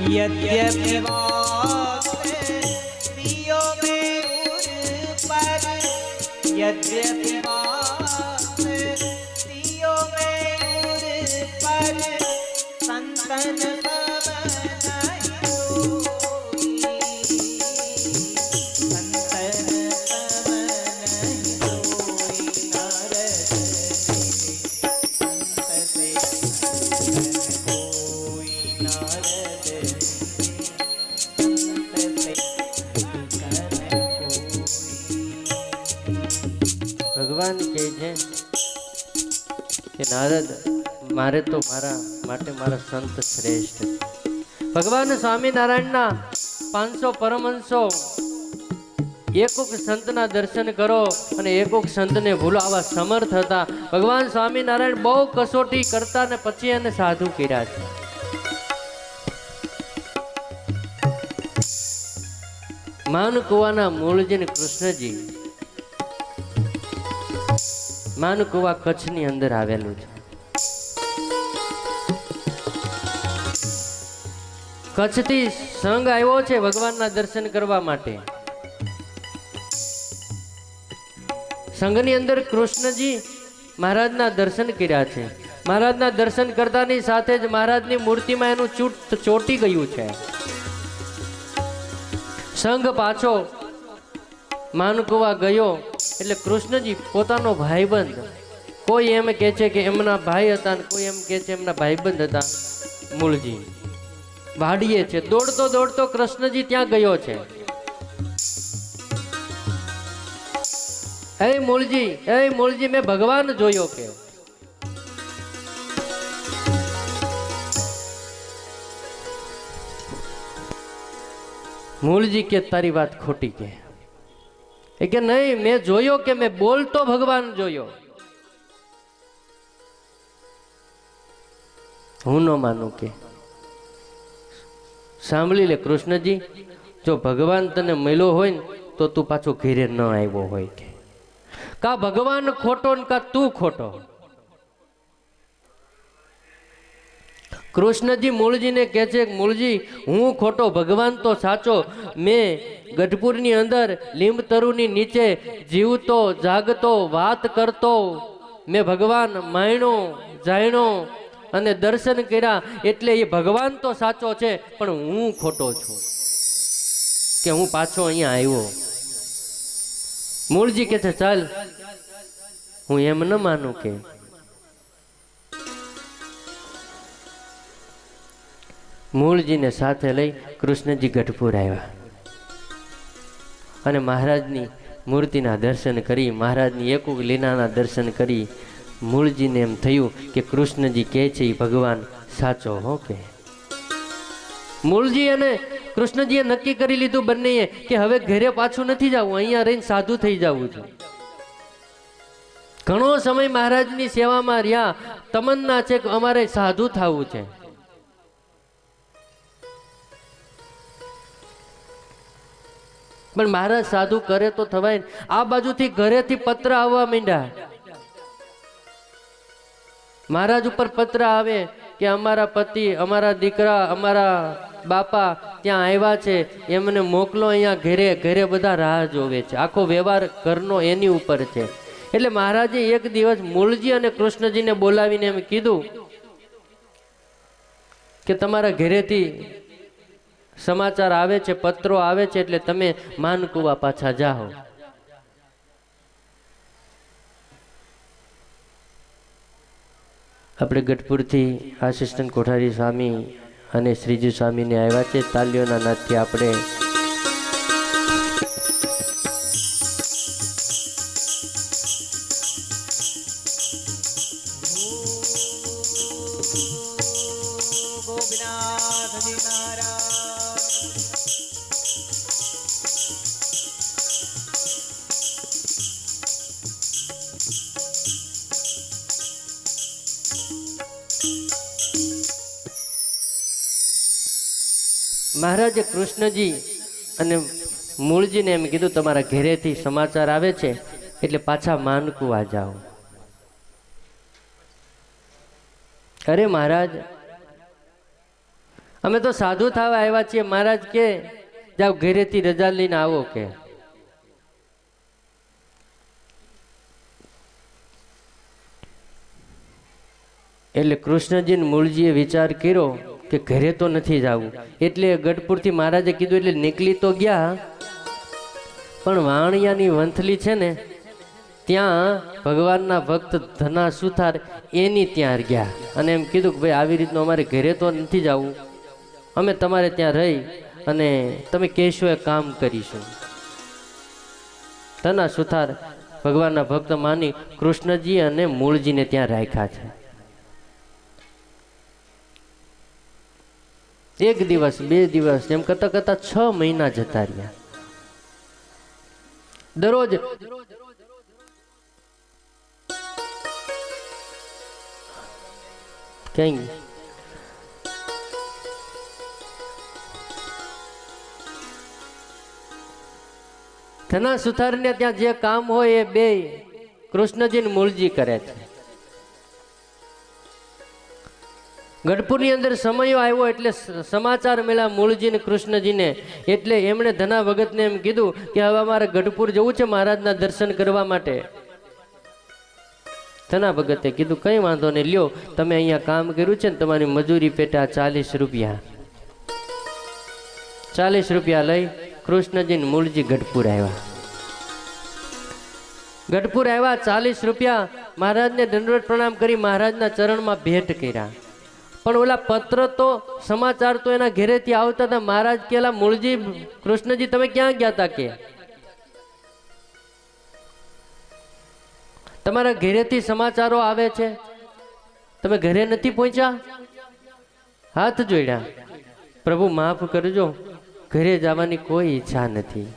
B: यद्यपि पियो में उर पर यद्यपि पियो में उर पर संतन
A: ભગવાન કહે છે કે નારદ મારે તો મારા માટે મારા સંત શ્રેષ્ઠ છે. ભગવાન સ્વામિનારાયણના 500 પરમહંસો એકોક સંતના દર્શન કરો અને એકોક સંતને ભૂલો આવા સમર્થ હતા. ભગવાન સ્વામિનારાયણ બહુ કસોટી કરતા ને પછી એને સાધુ કર્યા છે. માનકુવાના મૂળજી ને કૃષ્ણજી માનકુવા કચ્છની અંદર આવેલું છે. કચ્છથી સંઘ આવ્યો છે ભગવાનના દર્શન કરવા માટે. સંઘની અંદર કૃષ્ણજી મહારાજના દર્શન કર્યા છે. મહારાજના દર્શન કરતાની સાથે જ મહારાજની મૂર્તિમાં એનું ચોટી ગયું છે. સંઘ પાછો માનકુવા ગયો એટલે કૃષ્ણજી પોતાનો ભાઈબંધ, કોઈ એમ કહે છે કે એમના ભાઈ હતા ને કોઈ એમ કહે છે એમના ભાઈબંધ હતા, મૂળજી વાડીએ છે. દોડતો દોડતો કૃષ્ણજી ત્યાં ગયો છે. હે મૂળજી મેં ભગવાન જોયો કે મૂળજી કે તારી વાત ખોટી કે નહીં, મેં જોયો કે મેં બોલતો ભગવાન જોયો. હું ન માનું કે સાંભળી લે કૃષ્ણજી, જો ભગવાન તને મળ્યો હોય ને તો તું પાછો ઘેરે ન આવ્યો હોય કે કા ભગવાન ખોટો ને કા તું ખોટો. કૃષ્ણજી મૂળજીને કહે છે મૂળજી હું ખોટો, ભગવાન તો સાચો. મેં ગઢપુરની અંદર લીંબ તરુની નીચે જીવતો જાગતો વાત કરતો મેં ભગવાન માયણો જાયણો અને દર્શન કર્યા, એટલે એ ભગવાન તો સાચો છે પણ હું ખોટો છું કે હું પાછો અહીંયા આવ્યો. મૂળજી કે છે ચાલ, હું એમ ન માનું કે મૂળજીને સાથે લઈ કૃષ્ણજી ગઢપુર આવ્યા અને મહારાજની મૂર્તિના દર્શન કરી, મહારાજની એકુક લીલાના દર્શન કરી મૂળજીને એમ થયું કે કૃષ્ણજી કહે છે એ ભગવાન સાચો હો. કે મૂળજી અને કૃષ્ણજીએ નક્કી કરી લીધું બંનેએ કે હવે ઘરે પાછું નથી જવું, અહીંયા રહીને સાધુ થઈ જવું છે. ઘણો સમય મહારાજની સેવામાં રહ્યા, તમન્ના છે કે અમારે સાધુ થવું છે. પણ મહારાજ સાધુ કરે તો થવાય. આ બાજુથી ઘરેથી પત્ર આવવા માંડ્યા. મહારાજ ઉપર પત્ર આવે કે અમારા પતિ, અમારા દીકરા, અમારા બાપા ત્યાં આવ્યા છે, એમને મોકલો અહીંયા ઘરે. ઘરે બધા રાહ જોવે છે, આખો વ્યવહાર ઘરનો એની ઉપર છે. એટલે મહારાજે એક દિવસ મૂળજી અને કૃષ્ણજીને બોલાવીને એમ કીધું કે તમારા ઘરેથી સમાચાર આવે છે, પત્રો આવે છે, એટલે તમે માનકુવા પાછા જાઓ. આપણે ગઢપુરથી આસિસ્ટન્ટ કોઠારી સ્વામી અને શ્રીજી સ્વામીને આવ્યા છે. તાલીઓના નાદથી આપણે
B: ગોપીનાથજી મહારાજ.
A: મહારાજે કૃષ્ણજી અને મૂળજીને એમ કીધું તમારા ઘરેથી સમાચાર આવે છે એટલે પાછા માનકુવા જાઓ. અરે મહારાજ, અમે તો સાધુ થવા આવ્યા છીએ. મહારાજ કે જાઓ ઘરેથી રજા લઈને આવો. કે એટલે કૃષ્ણજી ને મૂળજીએ વિચાર કર્યો કે ઘરે તો નથી જવું, એટલે ગઢપુરથી મહારાજે કીધું એટલે નીકળી તો ગયા, પણ વાણિયાની વંથલી છે ને ત્યાં ભગવાનના ભક્ત ધના સુથાર એની ત્યાં ગયા અને એમ કીધું કે ભાઈ આવી રીતનું અમારે ઘરે તો નથી જવું, અમે તમારે ત્યાં રહી અને તમે કહેશો એ કામ કરીશું. ધના સુથાર ભગવાનના ભક્ત માની કૃષ્ણજી અને મૂળજીને ત્યાં રાખ્યા છે. એક દિવસ, બે દિવસ, એમ કરતા કરતા 6 મહિના જતા રહ્યા. દરરોજ ક્યાંય ધના સુથારને ત્યાં જે કામ હોય એ બે કૃષ્ણજી ને મૂળજી કરે છે. ગઢપુરની અંદર સમયો આવ્યો એટલે સમાચાર મળ્યા મૂળજી ને કૃષ્ણજીને. એટલે એમણે ધના ભગતને એમ કીધું કે હવે અમારે ગઢપુર જવું છે મહારાજના દર્શન કરવા માટે. ધના ભગતે કીધું કઈ વાંધો નહીં, લ્યો તમે અહીંયા કામ કર્યું છે ને તમારી મજૂરી પેટે 40 રૂપિયા. 40 રૂપિયા લઈ કૃષ્ણજી ને મૂળજી ગઢપુર આવ્યા. ગઢપુર આવ્યા, 40 રૂપિયા મહારાજને દંડવત પ્રણામ કરી મહારાજના ચરણમાં ભેટ કર્યા. પણ ઓલા પત્ર તો સમાચાર તો એના ઘરેથી આવતા હતા. મહારાજ કેલા મૂળજી, કૃષ્ણજી તમે ક્યાં ગયા હતા? કે તમારા ઘરેથી સમાચારો આવે છે, તમે ઘરે નથી પહોંચ્યા? હાથ જોડ્યા, પ્રભુ માફ કરજો, ઘરે જવાની કોઈ ઈચ્છા નથી.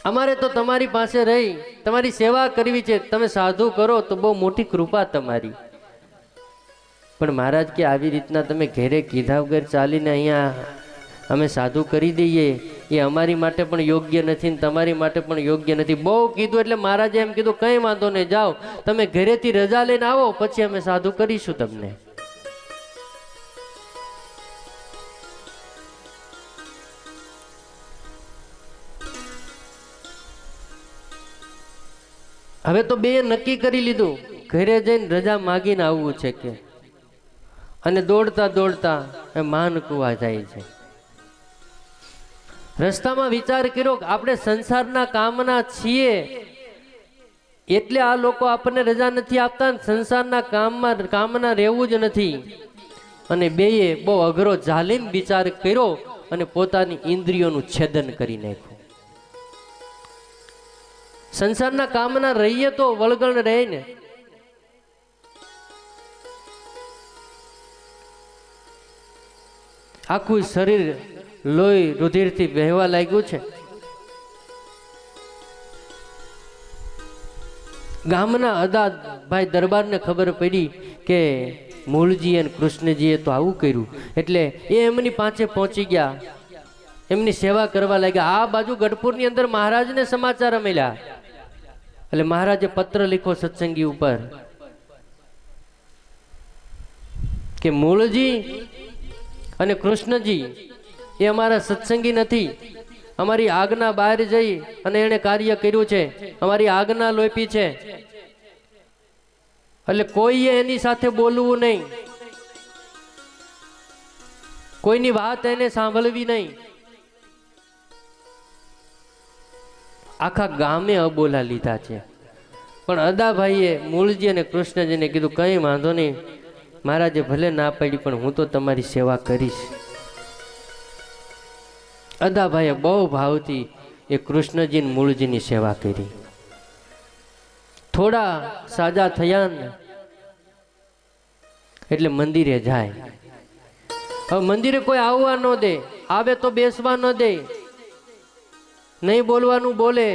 A: અમારે તો તમારી પાસે રહી તમારી સેવા કરવી છે, તમે સાધુ કરો તો બહુ મોટી કૃપા તમારી. પણ મહારાજ કે આવી રીતના તમે ઘરે કીધા વગર ચાલીને અહીંયા અમે સાધુ કરી દઈએ એ અમારી માટે પણ યોગ્ય નથી ને તમારી માટે પણ યોગ્ય નથી. બહુ કીધું એટલે મહારાજે એમ કીધું કંઈ વાંધો નહીં, જાઓ તમે ઘરેથી રજા લઈને આવો, પછી અમે સાધુ કરીશું તમને. હવે તો બે નક્કી કરી લીધું ઘરે જઈને રજા માગીને આવવું છે કે, અને દોડતા દોડતા એ માનકુવા જાય છે. રસ્તામાં વિચાર કર્યો કે આપણે સંસારના કામના છીએ એટલે આ લોકો આપણને રજા નથી આપતા, સંસારના કામના રહેવું જ નથી. અને બેએ બહુ અઘરો જાલીમ વિચાર કર્યો અને પોતાની ઇન્દ્રિયોનું છેદન કરી નાખ્યું. સંસારના કામના રહીએ તો વળગણ રહે ને. આખું શરીર લોહી રુધિરથી વહેવા લાગ્યું છે. ગામના અદા ભાઈ દરબારને ખબર પડી કે મૂળજી અને કૃષ્ણજીએ તો આવું કર્યું, એટલે એ એમની પાસે પહોંચી ગયા, એમની સેવા કરવા લાગ્યા. આ બાજુ ગઢપુરની અંદર મહારાજને સમાચાર મળ્યા. એટલે મહારાજે પત્ર લખ્યો સત્સંગી ઉપર કે મૂળજી અને કૃષ્ણજી એ અમારા સત્સંગી નથી, અમારી આજ્ઞા બહાર જઈ અને એને કાર્ય કર્યું છે, અમારી આજ્ઞા લોપી છે, એટલે કોઈએ એની સાથે બોલવું નહીં, કોઈની વાત એને સાંભળવી નહીં. આખા ગામે અબોલા લીધા છે. પણ અદાભાઈએ મૂળજી અને કૃષ્ણજીને કીધું કંઈ વાંધો નહીં, મહારાજે ભલે ના પાડી પણ હું તો તમારી સેવા કરીશ. અદાભાઈએ બહુ ભાવથી એ કૃષ્ણજી અને મૂળજીની સેવા કરી. થોડા સાજા થયા ને એટલે મંદિરે જાય. હવે મંદિરે કોઈ આવવા ન દે, આવે તો બેસવા ન દે, નહીં બોલવાનું બોલે.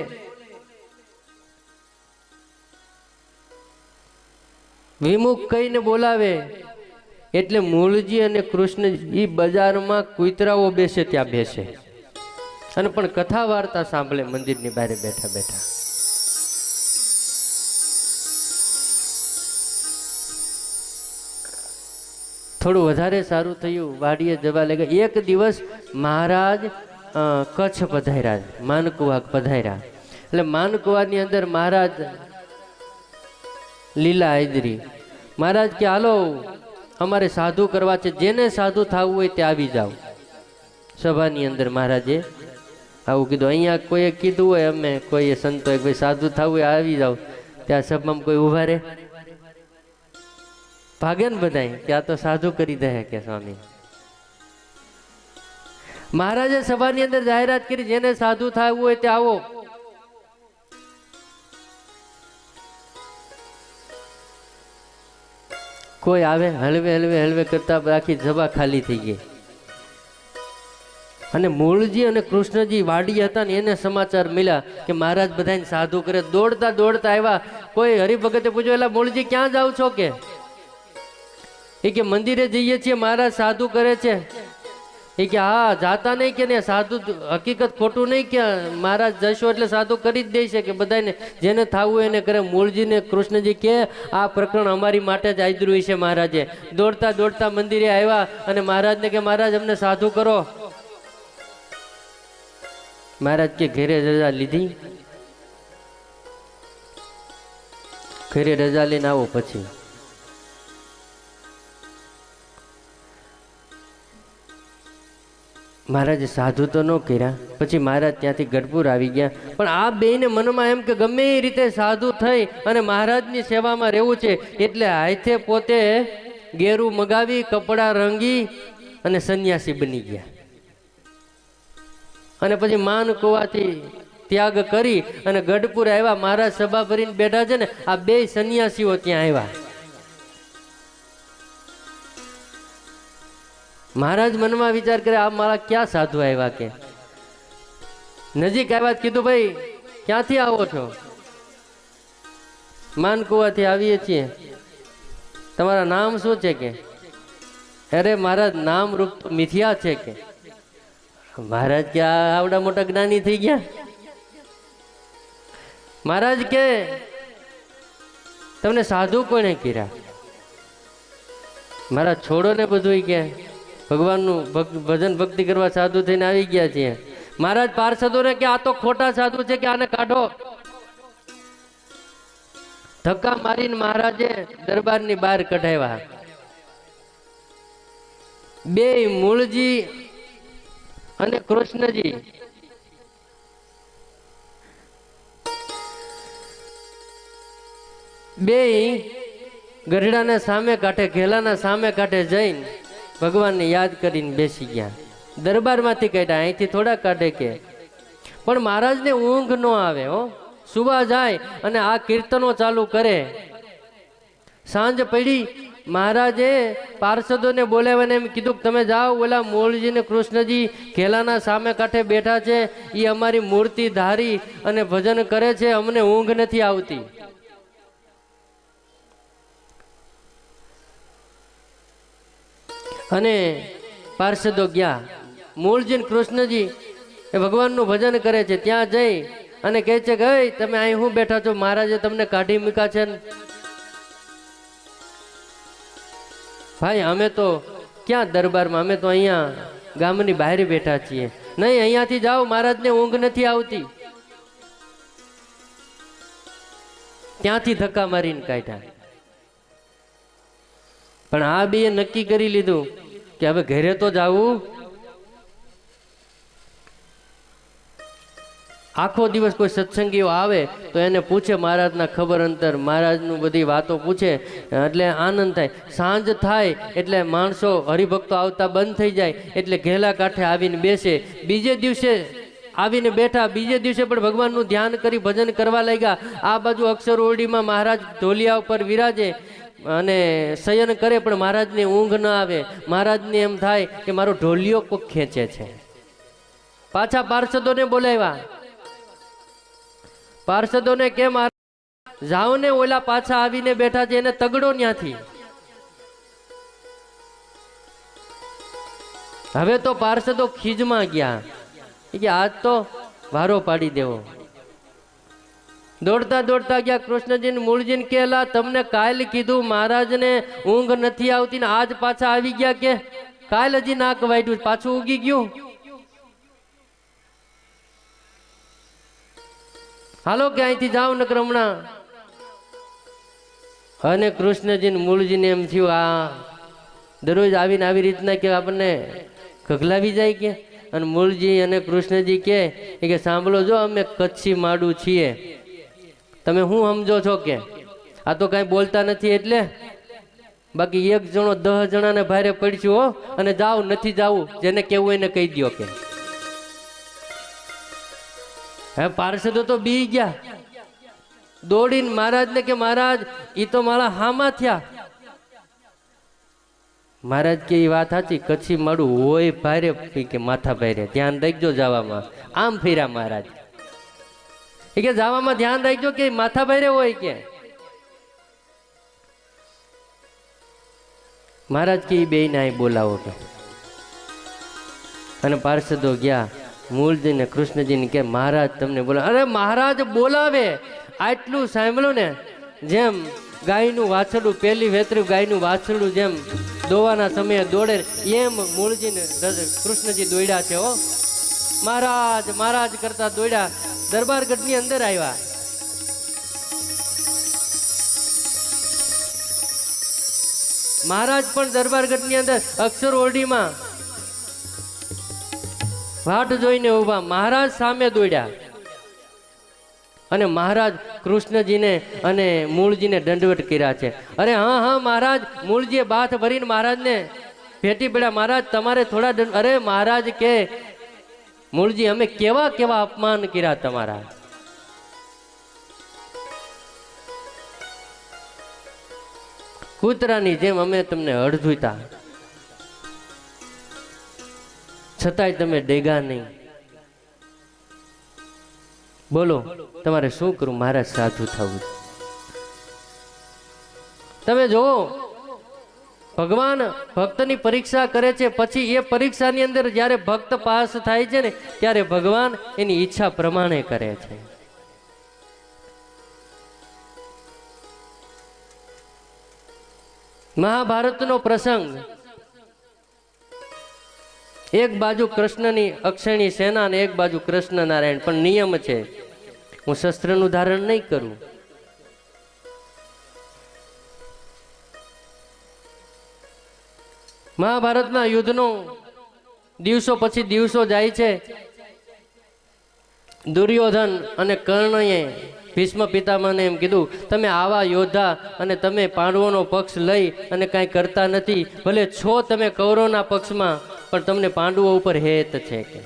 A: વિમુખ કહીને બોલાવે. એટલે મૂળજી અને કૃષ્ણજી બજારમાં કૂતરાઓ બેસે ત્યાં બેસે અને પણ કથા વાર્તા સાંભળે મંદિરની બહાર બેઠા બેઠા. થોડું વધારે સારું થયું, વાડીએ જવા લાગ્યા. એક દિવસ મહારાજ કચ્છ પધાર્યા, માનકુવા પધાર્યા. એટલે માનકુવાની અંદર મહારાજ લીલા હાજરી. મહારાજ કે હાલો અમારે સાધુ કરવા છે, જેને સાધુ થવું હોય તે આવી જાઓ. સભાની અંદર મહારાજે આવું કીધું. અહીંયા કોઈએ કીધું હોય અમે કોઈએ સંતોએ ભાઈ સાધુ થવું હોય આવી જાઓ, ત્યાં સભામાં કોઈ ઊભા રહે? ભાગે ને બધાય કે આ તો સાધુ કરી દે કે સ્વામી. મહારાજે સભાની અંદર જાહેરાત કરી, જેને સાધુ થવું હોય તે આવો. કોઈ આવે? હલવે હલવે હલવે કરતા આખી સભા ખાલી થઈ ગઈ. અને મૂળજી અને કૃષ્ણજી વાડી હતા ને એને સમાચાર મળ્યા કે મહારાજ બધાને સાધુ કરે. દોડતા દોડતા આવ્યા. કોઈ હરિભગતે પૂછ્યું, એલા મૂળજી ક્યાં જાવ છો? કે એ કે મંદિરે જઈએ છીએ, મહારાજ સાધુ કરે છે. એ કે હા જાતા નહીં કે ને સાધુ હકીકત ખોટું નહીં કે મહારાજ જશો એટલે સાધુ કરી જ દે છે કે બધાને જેને થવું એને કરે. મૂળજી ને કૃષ્ણજી કે આ પ્રકરણ અમારી માટે જ આદર્યું છે. મહારાજે દોડતા દોડતા મંદિરે આવ્યા અને મહારાજને કે મહારાજ અમને સાધુ કરો. મહારાજ કે ઘરે રજા લીધી? ઘરે રજા લઈને આવો. પછી મહારાજે સાધુ તો ન કર્યા. પછી મહારાજ ત્યાંથી ગઢપુર આવી ગયા. પણ આ બેને મનમાં એમ કે ગમે એ રીતે સાધુ થઈ અને મહારાજની સેવામાં રહેવું છે, એટલે હાથે પોતે ગેરું મગાવી, કપડાં રંગી અને સંન્યાસી બની ગયા. અને પછી માનકુવાથી ત્યાગ કરી અને ગઢપુર આવ્યા. મહારાજ સભા ભરીને બેઠા છે ને, આ બે સંન્યાસીઓ ત્યાં આવ્યા. મહારાજ મનમાં વિચાર કરે, આ મારા ક્યાં સાધુ આવ્યા? કે નજીક આવ્યા, કીધું ભાઈ ક્યાંથી આવો છો? માનકુવાથી આવીએ છીએ. તમારા નામ શું છે? કે અરે મહારાજ નામ રૂપ તો મિથ્યા છે. કે મહારાજ કે આવડા મોટા જ્ઞાની થઈ ગયા? મહારાજ કે તમને સાધુ કોને કર્યા? મહારાજ છોડો ને બધું, કે ભગવાનનું ભજન ભક્તિ કરવા સાધુ થઈને આવી ગયા છીએ. મહારાજ પાર્ષદોને કે આ તો ખોટા સાધુ છે, કે આને કાઢો. ધક્કા મારીને મહારાજે દરબારની બહાર કઢાવ્યા. બે મૂળજી અને કૃષ્ણજી બે ગઢડાના સામે કાંઠે ઘેલાના સામે કાંઠે જઈને ભગવાનને યાદ કરીને બેસી ગયા. દરબારમાંથી કાઢ્યા, અહીંથી થોડા કાઢે કે. પણ મહારાજને ઊંઘ ન આવે હો. સુવા જાય અને આ કીર્તનો ચાલુ કરે. સાંજ પડી, મહારાજે પાર્ષદોને બોલાવીને એમ કીધું કે તમે જાઓ, ઓલા મૂળજી ને કૃષ્ણજી ઘેલાના સામે કાંઠે બેઠા છે, એ અમારી મૂર્તિ ધારી અને ભજન કરે છે, અમને ઊંઘ નથી આવતી. અને પાર્ષદો ગયા. મૂળજી ને કૃષ્ણજી એ ભગવાનનું ભજન કરે છે. ત્યાં જઈ અને કહે છે કે તમે અહીં હું બેઠા છો, મહારાજે તમને કાઢી મૂક્યા છે. ભાઈ અમે તો ક્યાં દરબારમાં, અમે તો અહીંયા ગામની બહાર બેઠા છીએ. નહીં, અહીંયાથી જાઓ, મહારાજને ઊંઘ નથી આવતી. ત્યાંથી ધક્કા મારીને કાઢ્યા. પણ આ બે નક્કી કરી લીધું કે હવે ઘરે તો જાવું. આખો દિવસ કોઈ સત્સંગીઓ આવે તો એને પૂછે મહારાજના ખબર અંતર, મહારાજનું બધી વાતો પૂછે એટલે આનંદ થાય. સાંજ થાય એટલે માણસો હરિભક્તો આવતા બંધ થઈ જાય એટલે ઘેલા કાંઠે આવીને બેસે. બીજે દિવસે આવીને બેઠા, બીજે દિવસે પણ ભગવાનનું ધ્યાન કરી ભજન કરવા લાગ્યા. આ બાજુ અક્ષર ઓરડીમાં મહારાજ ઢોલિયા ઉપર વિરાજે અને શયન કરે, પણ મહારાજને ઊંઘ ન આવે. મહારાજને એમ થાય કે મારો ઢોલિયો કોક ખેંચે છે. પાછા પાર્ષદોને બોલાવ્યા. પાર્ષદોને કે મહારાજ જાઓ ને, ઓલા પાછા આવીને બેઠા છે, એને તગડો ન્યાથી. હવે તો પાર્ષદો ખીજમાં ગયા કે આજ તો વારો પાડી દેવો. દોડતા દોડતા ગયા કૃષ્ણજી ને મૂળજીને કેલા, તમને કાલ કીધું મહારાજને ઊંઘ નથી આવતી ને આજ પાછા આવી ગયા કે? કાલ હજી નાક વાઢ્યું, પાછું ઉગી ગયું. હાલો કે અહીંથી જાઓ નકર હમણાં. અને કૃષ્ણજી ને મૂળજીને એમ થયું આ દરરોજ આવીને આવી રીતના કે આપણને ખગલાવી જાય કે. અને મૂળજી અને કૃષ્ણજી કે સાંભળો, જો અમે કચ્છી માડું છીએ, તમે શું સમજો છો કે? આ તો કાંઈ બોલતા નથી એટલે. બાકી એક જણો 10 જણાને ભારે પડશું હો. અને જાઓ, નથી જાવું, જેને કેવું એને કહી દો કે. હે પાર્ષદો તો બી ગયા, દોડીને મહારાજને કે મહારાજ ઈ તો મારા હામાં થયા. મહારાજ કે એ વાત સાચી, કચ્છી માડું હોય ભારે કે માથા ભારે, ધ્યાન રાખજો જવામાં. આમ ફેર્યા મહારાજ એ કે જવામાં ધ્યાન રાખજો કે માથા ભારે હોય કે. મહારાજ કે બે ને અહીં બોલાવો કે. અને પાર્ષદો ગયા મૂળજી ને કૃષ્ણજી ને કે મહારાજ તમને બોલાવે. અરે મહારાજ બોલાવે આટલું સાંભળ્યું ને, જેમ ગાયનું વાછરડું, પહેલી વેતરી ગાયનું વાછરડું જેમ દોવાના સમયે દોડે, એમ મૂળજી ને કૃષ્ણજી દોડ્યા છે હો. મહારાજ મહારાજ કરતા દોડ્યા, દરબારગઢની અંદર આવ્યા. મહારાજ પણ દરબારગઢની અંદર અક્ષર ઓરડીમાં વાટ જોઈને ઉભા. મહારાજ સામે દોડ્યા અને મહારાજ કૃષ્ણજીને અને મૂળજીને દંડવટ કર્યા છે. અરે હા હા મહારાજ, મૂળજીએ બાથ ભરીને મહારાજને ભેટી પડ્યા. મહારાજ તમારે થોડા દંડ. અરે મહારાજ કે મૂળજી અમે કેવા કેવા અપમાન કર્યા તમારા. કૂતરાની જેમ અમે તમને અડધુતા, છતાંય તમે ડેગા નહીં. બોલો તમારે શું કરું મહારાજ? સાધુ થવું. તમે જોવો ભગવાન ભક્તની પરીક્ષા કરે છે, પછી એ પરીક્ષાની અંદર જ્યારે ભક્ત પાસ થાય છે ને, ત્યારે ભગવાન એની ઈચ્છા પ્રમાણે કરે છે. મહાભારતનો પ્રસંગ, એક બાજુ કૃષ્ણની અક્ષયણી સેના અને એક બાજુ કૃષ્ણ નારાયણ. પણ નિયમ છે, હું શસ્ત્રનું ધારણ નહીં કરું. મહાભારતના યુદ્ધનો દિવસો પછી દિવસો જાય છે. દુર્યોધન અને કર્ણએ ભીષ્મ પિતામહને એમ કીધું, તમે આવા યોદ્ધા અને તમે પાંડવોનો પક્ષ લઈ અને કાંઈ કરતા નથી. ભલે છો તમે કૌરવના પક્ષમાં, પણ તમને પાંડવો ઉપર હેત છે કે.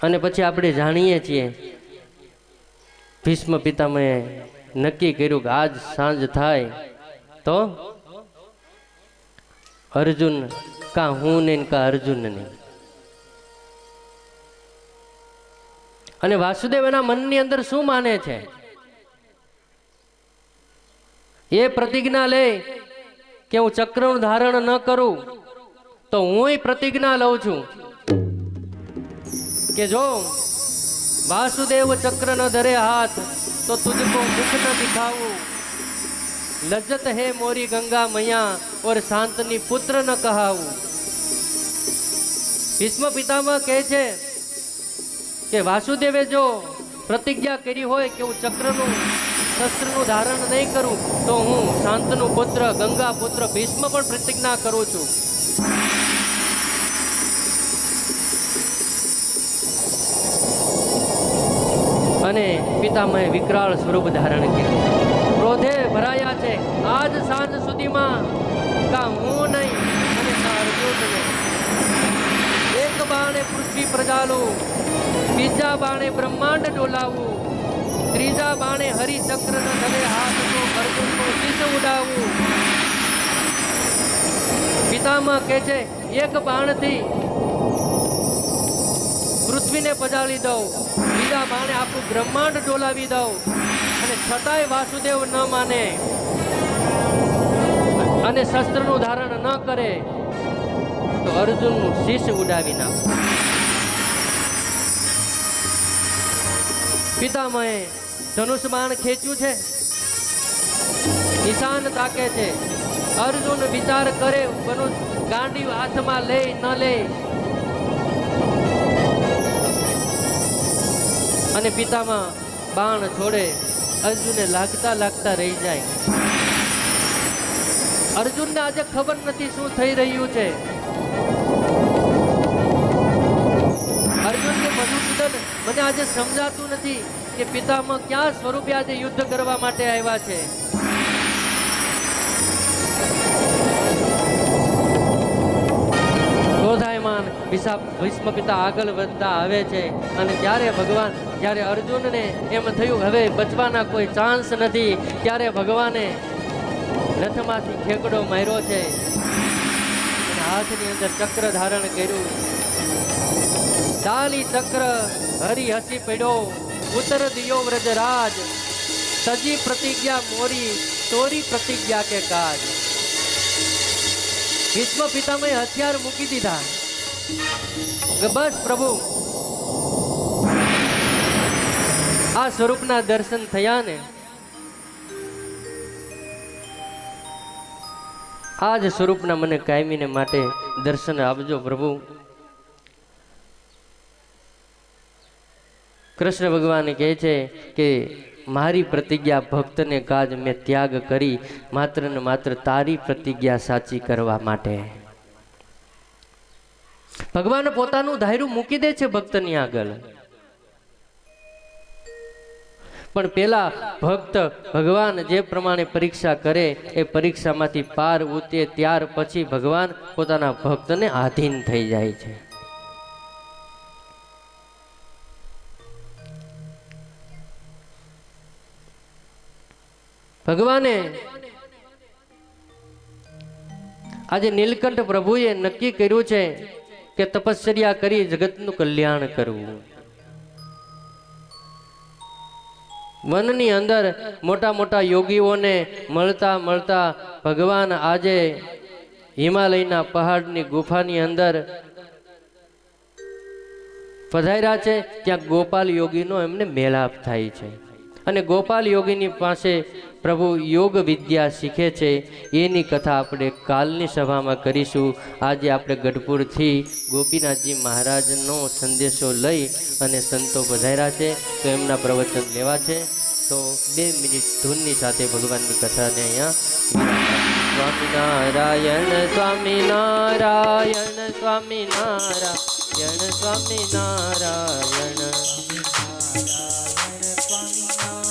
A: અને પછી આપણે જાણીએ છીએ ભીષ્મ પિતામહે નક્કી કર્યું કે આજ સાંજ થાય તો અર્જુન કા હું ને કા અર્જુન નહીં. અને વાસુદેવ એના મનની અંદર શું માને છે એ પ્રતિજ્ઞા લે કે હું ચક્રનું ધારણ ન કરું તો હું પ્રતિજ્ઞા લઉં છું કે જો વાસુદેવ ચક્ર ન ધરે હાથ તો તુझको मुख न दिखाऊं. लज्जत है मोरी गंगा मैया और शांतनी पुत्र न कहाऊं. ભીષ્મ પિતામહ કહે છે કે વાસુદેવે જો પ્રતિજ્ઞા કરી હોય કે હું ચક્રનું શસ્ત્રનું ધારણ નહીં કરું તો હું શાંતનું પુત્ર ગંગા પુત્ર ભીષ્મ પણ પ્રતિજ્ઞા કરું છું. અને પિતામહે વિકરાળ સ્વરૂપ ધારણ કર્યું. ક્રોધે ભરાયા છે. આજ સાંજ સુધીમાં કા હું નહીં અને કા અર્જુન નહીં. એક બાણે પૃથ્વી પ્રજાલું, બીજા બાણે બ્રહ્માંડ ડોલાવું, ત્રીજા બાણે હરિચક્ર ન ધરે હાથ તો અર્જુનનું શીશ ઉડાવું. પિતામહ કહે છે એક બાણથી પૃથ્વીને પજાળી દઉં, બીજા બાણે આખું બ્રહ્માંડ ડોલાવી દઉં, અને છતાંય વાસુદેવ ન માને અને શસ્ત્રનું ધારણ ન કરે તો અર્જુનનું શીશ ઉડાવી નાખું. પિતામહે ધનુષ બાણ ખેંચ્યું છે, નિશાન તાકે છે. અર્જુન વિચાર કરે ધનુષ ગાંડી હાથમાં લે ન લે. અને પિતામહ બાણ છોડે, અર્જુનને લાગતા લાગતા રહી જાય. અર્જુનને આજે ખબર નથી શું થઈ રહ્યું છે. અર્જુનને મધુસૂદન મને આજે સમજાતું નથી કે પિતામહ ક્યાં સ્વરૂપે આજે યુદ્ધ કરવા માટે આવ્યા છે. ક્રોધાયમાન ભીષ્મ પિતા આગળ વધતા આવે છે. અને ત્યારે ભગવાન, જ્યારે અર્જુનને એમ થયું હવે બચવાના કોઈ ચાન્સ નથી, ત્યારે ભગવાને રથમાંથી ખેકડો માર્યો છે અને હાથની અંદર ચક્ર ધારણ કર્યું. ડાલી ચક્ર હરી હસી પડ્યો, ઉત્તર દિયો વ્રજરાજ, તજી પ્રતિજ્ઞા મોરી, તોરી પ્રતિજ્ઞા કે કાજ. ભીષ્મ પિતામહે હથિયાર મૂકી દીધા. બસ પ્રભુ આ સ્વરૂપના દર્શન થયા ને, આ જ સ્વરૂપના મને કાયમીને માટે દર્શન આપજો પ્રભુ. કૃષ્ણ ભગવાન કહે છે કે મારી પ્રતિજ્ઞા ભક્તને કાજ મેં ત્યાગ કરી, માત્ર ને માત્ર તારી પ્રતિજ્ઞા સાચી કરવા માટે. ભગવાન પોતાનું ધાર્યું મૂકી દે છે ભક્તની આગળ. પણ પેલા ભક્ત ભગવાન જે પ્રમાણે પરીક્ષા કરે એ પરીક્ષામાંથી પાર ઉતરે ત્યાર પછી ભગવાન પોતાના ભક્તને આધીન થઈ જાય છે. ભગવાને આજે નીલકંઠ પ્રભુએ નક્કી કર્યું છે કે તપશ્ચર્યા કરી જગતનું કલ્યાણ કરવું. વનની અંદર મોટા મોટા યોગીઓને મળતા મળતા ભગવાન આજે હિમાલયના પહાડની ગુફાની અંદર પધાર્યા છે. ત્યાં ગોપાલ યોગીનો એમને મેળાપ થાય છે અને ગોપાલ યોગીની પાસે પ્રભુ યોગ વિદ્યા શીખે છે. એની કથા આપણે કાલની સભામાં કરીશું. આજે આપણે ગઢપુરથી ગોપીનાથજી મહારાજનો સંદેશો લઈ અને સંતો પધાર્યા છે તો એમના પ્રવચન લેવા છે. તો 2 મિનિટ ધૂનની સાથે ભગવાનની કથાને અહીંયા સ્વામિનારાયણ સ્વામિનારાયણ સ્વામિનારાયણ સ્વામિનારાયણ સ્વામિનારાયણ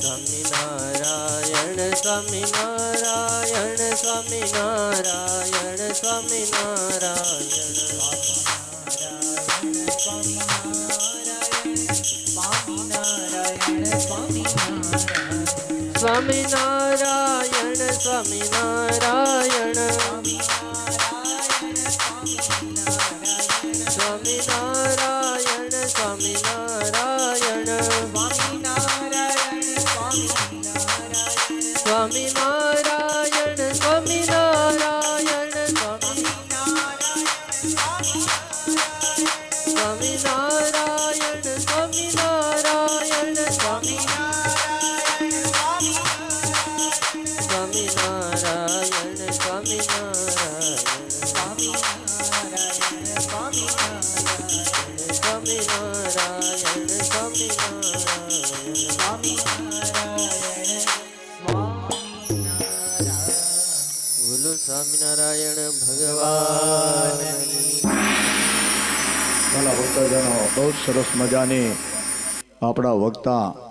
A: સ્વામિનારાયણ સ્વામિનારાયણ સ્વામિનારાયણ સ્વામિનારાયણ સ્વામિનારાયણ સ્વામિનારાયણ સ્વામિનારાયણ સ્વામિનારાયણ સ્વામિનારાયણ સ્વામિનારાયણ સ્વામિનારાયણ સ્વામિનારાયણ બોલો સ્વામિનારાયણ ભગવાન
C: ભલા ભક્તજનો બહુ સરસ મજાની આપણા વક્તા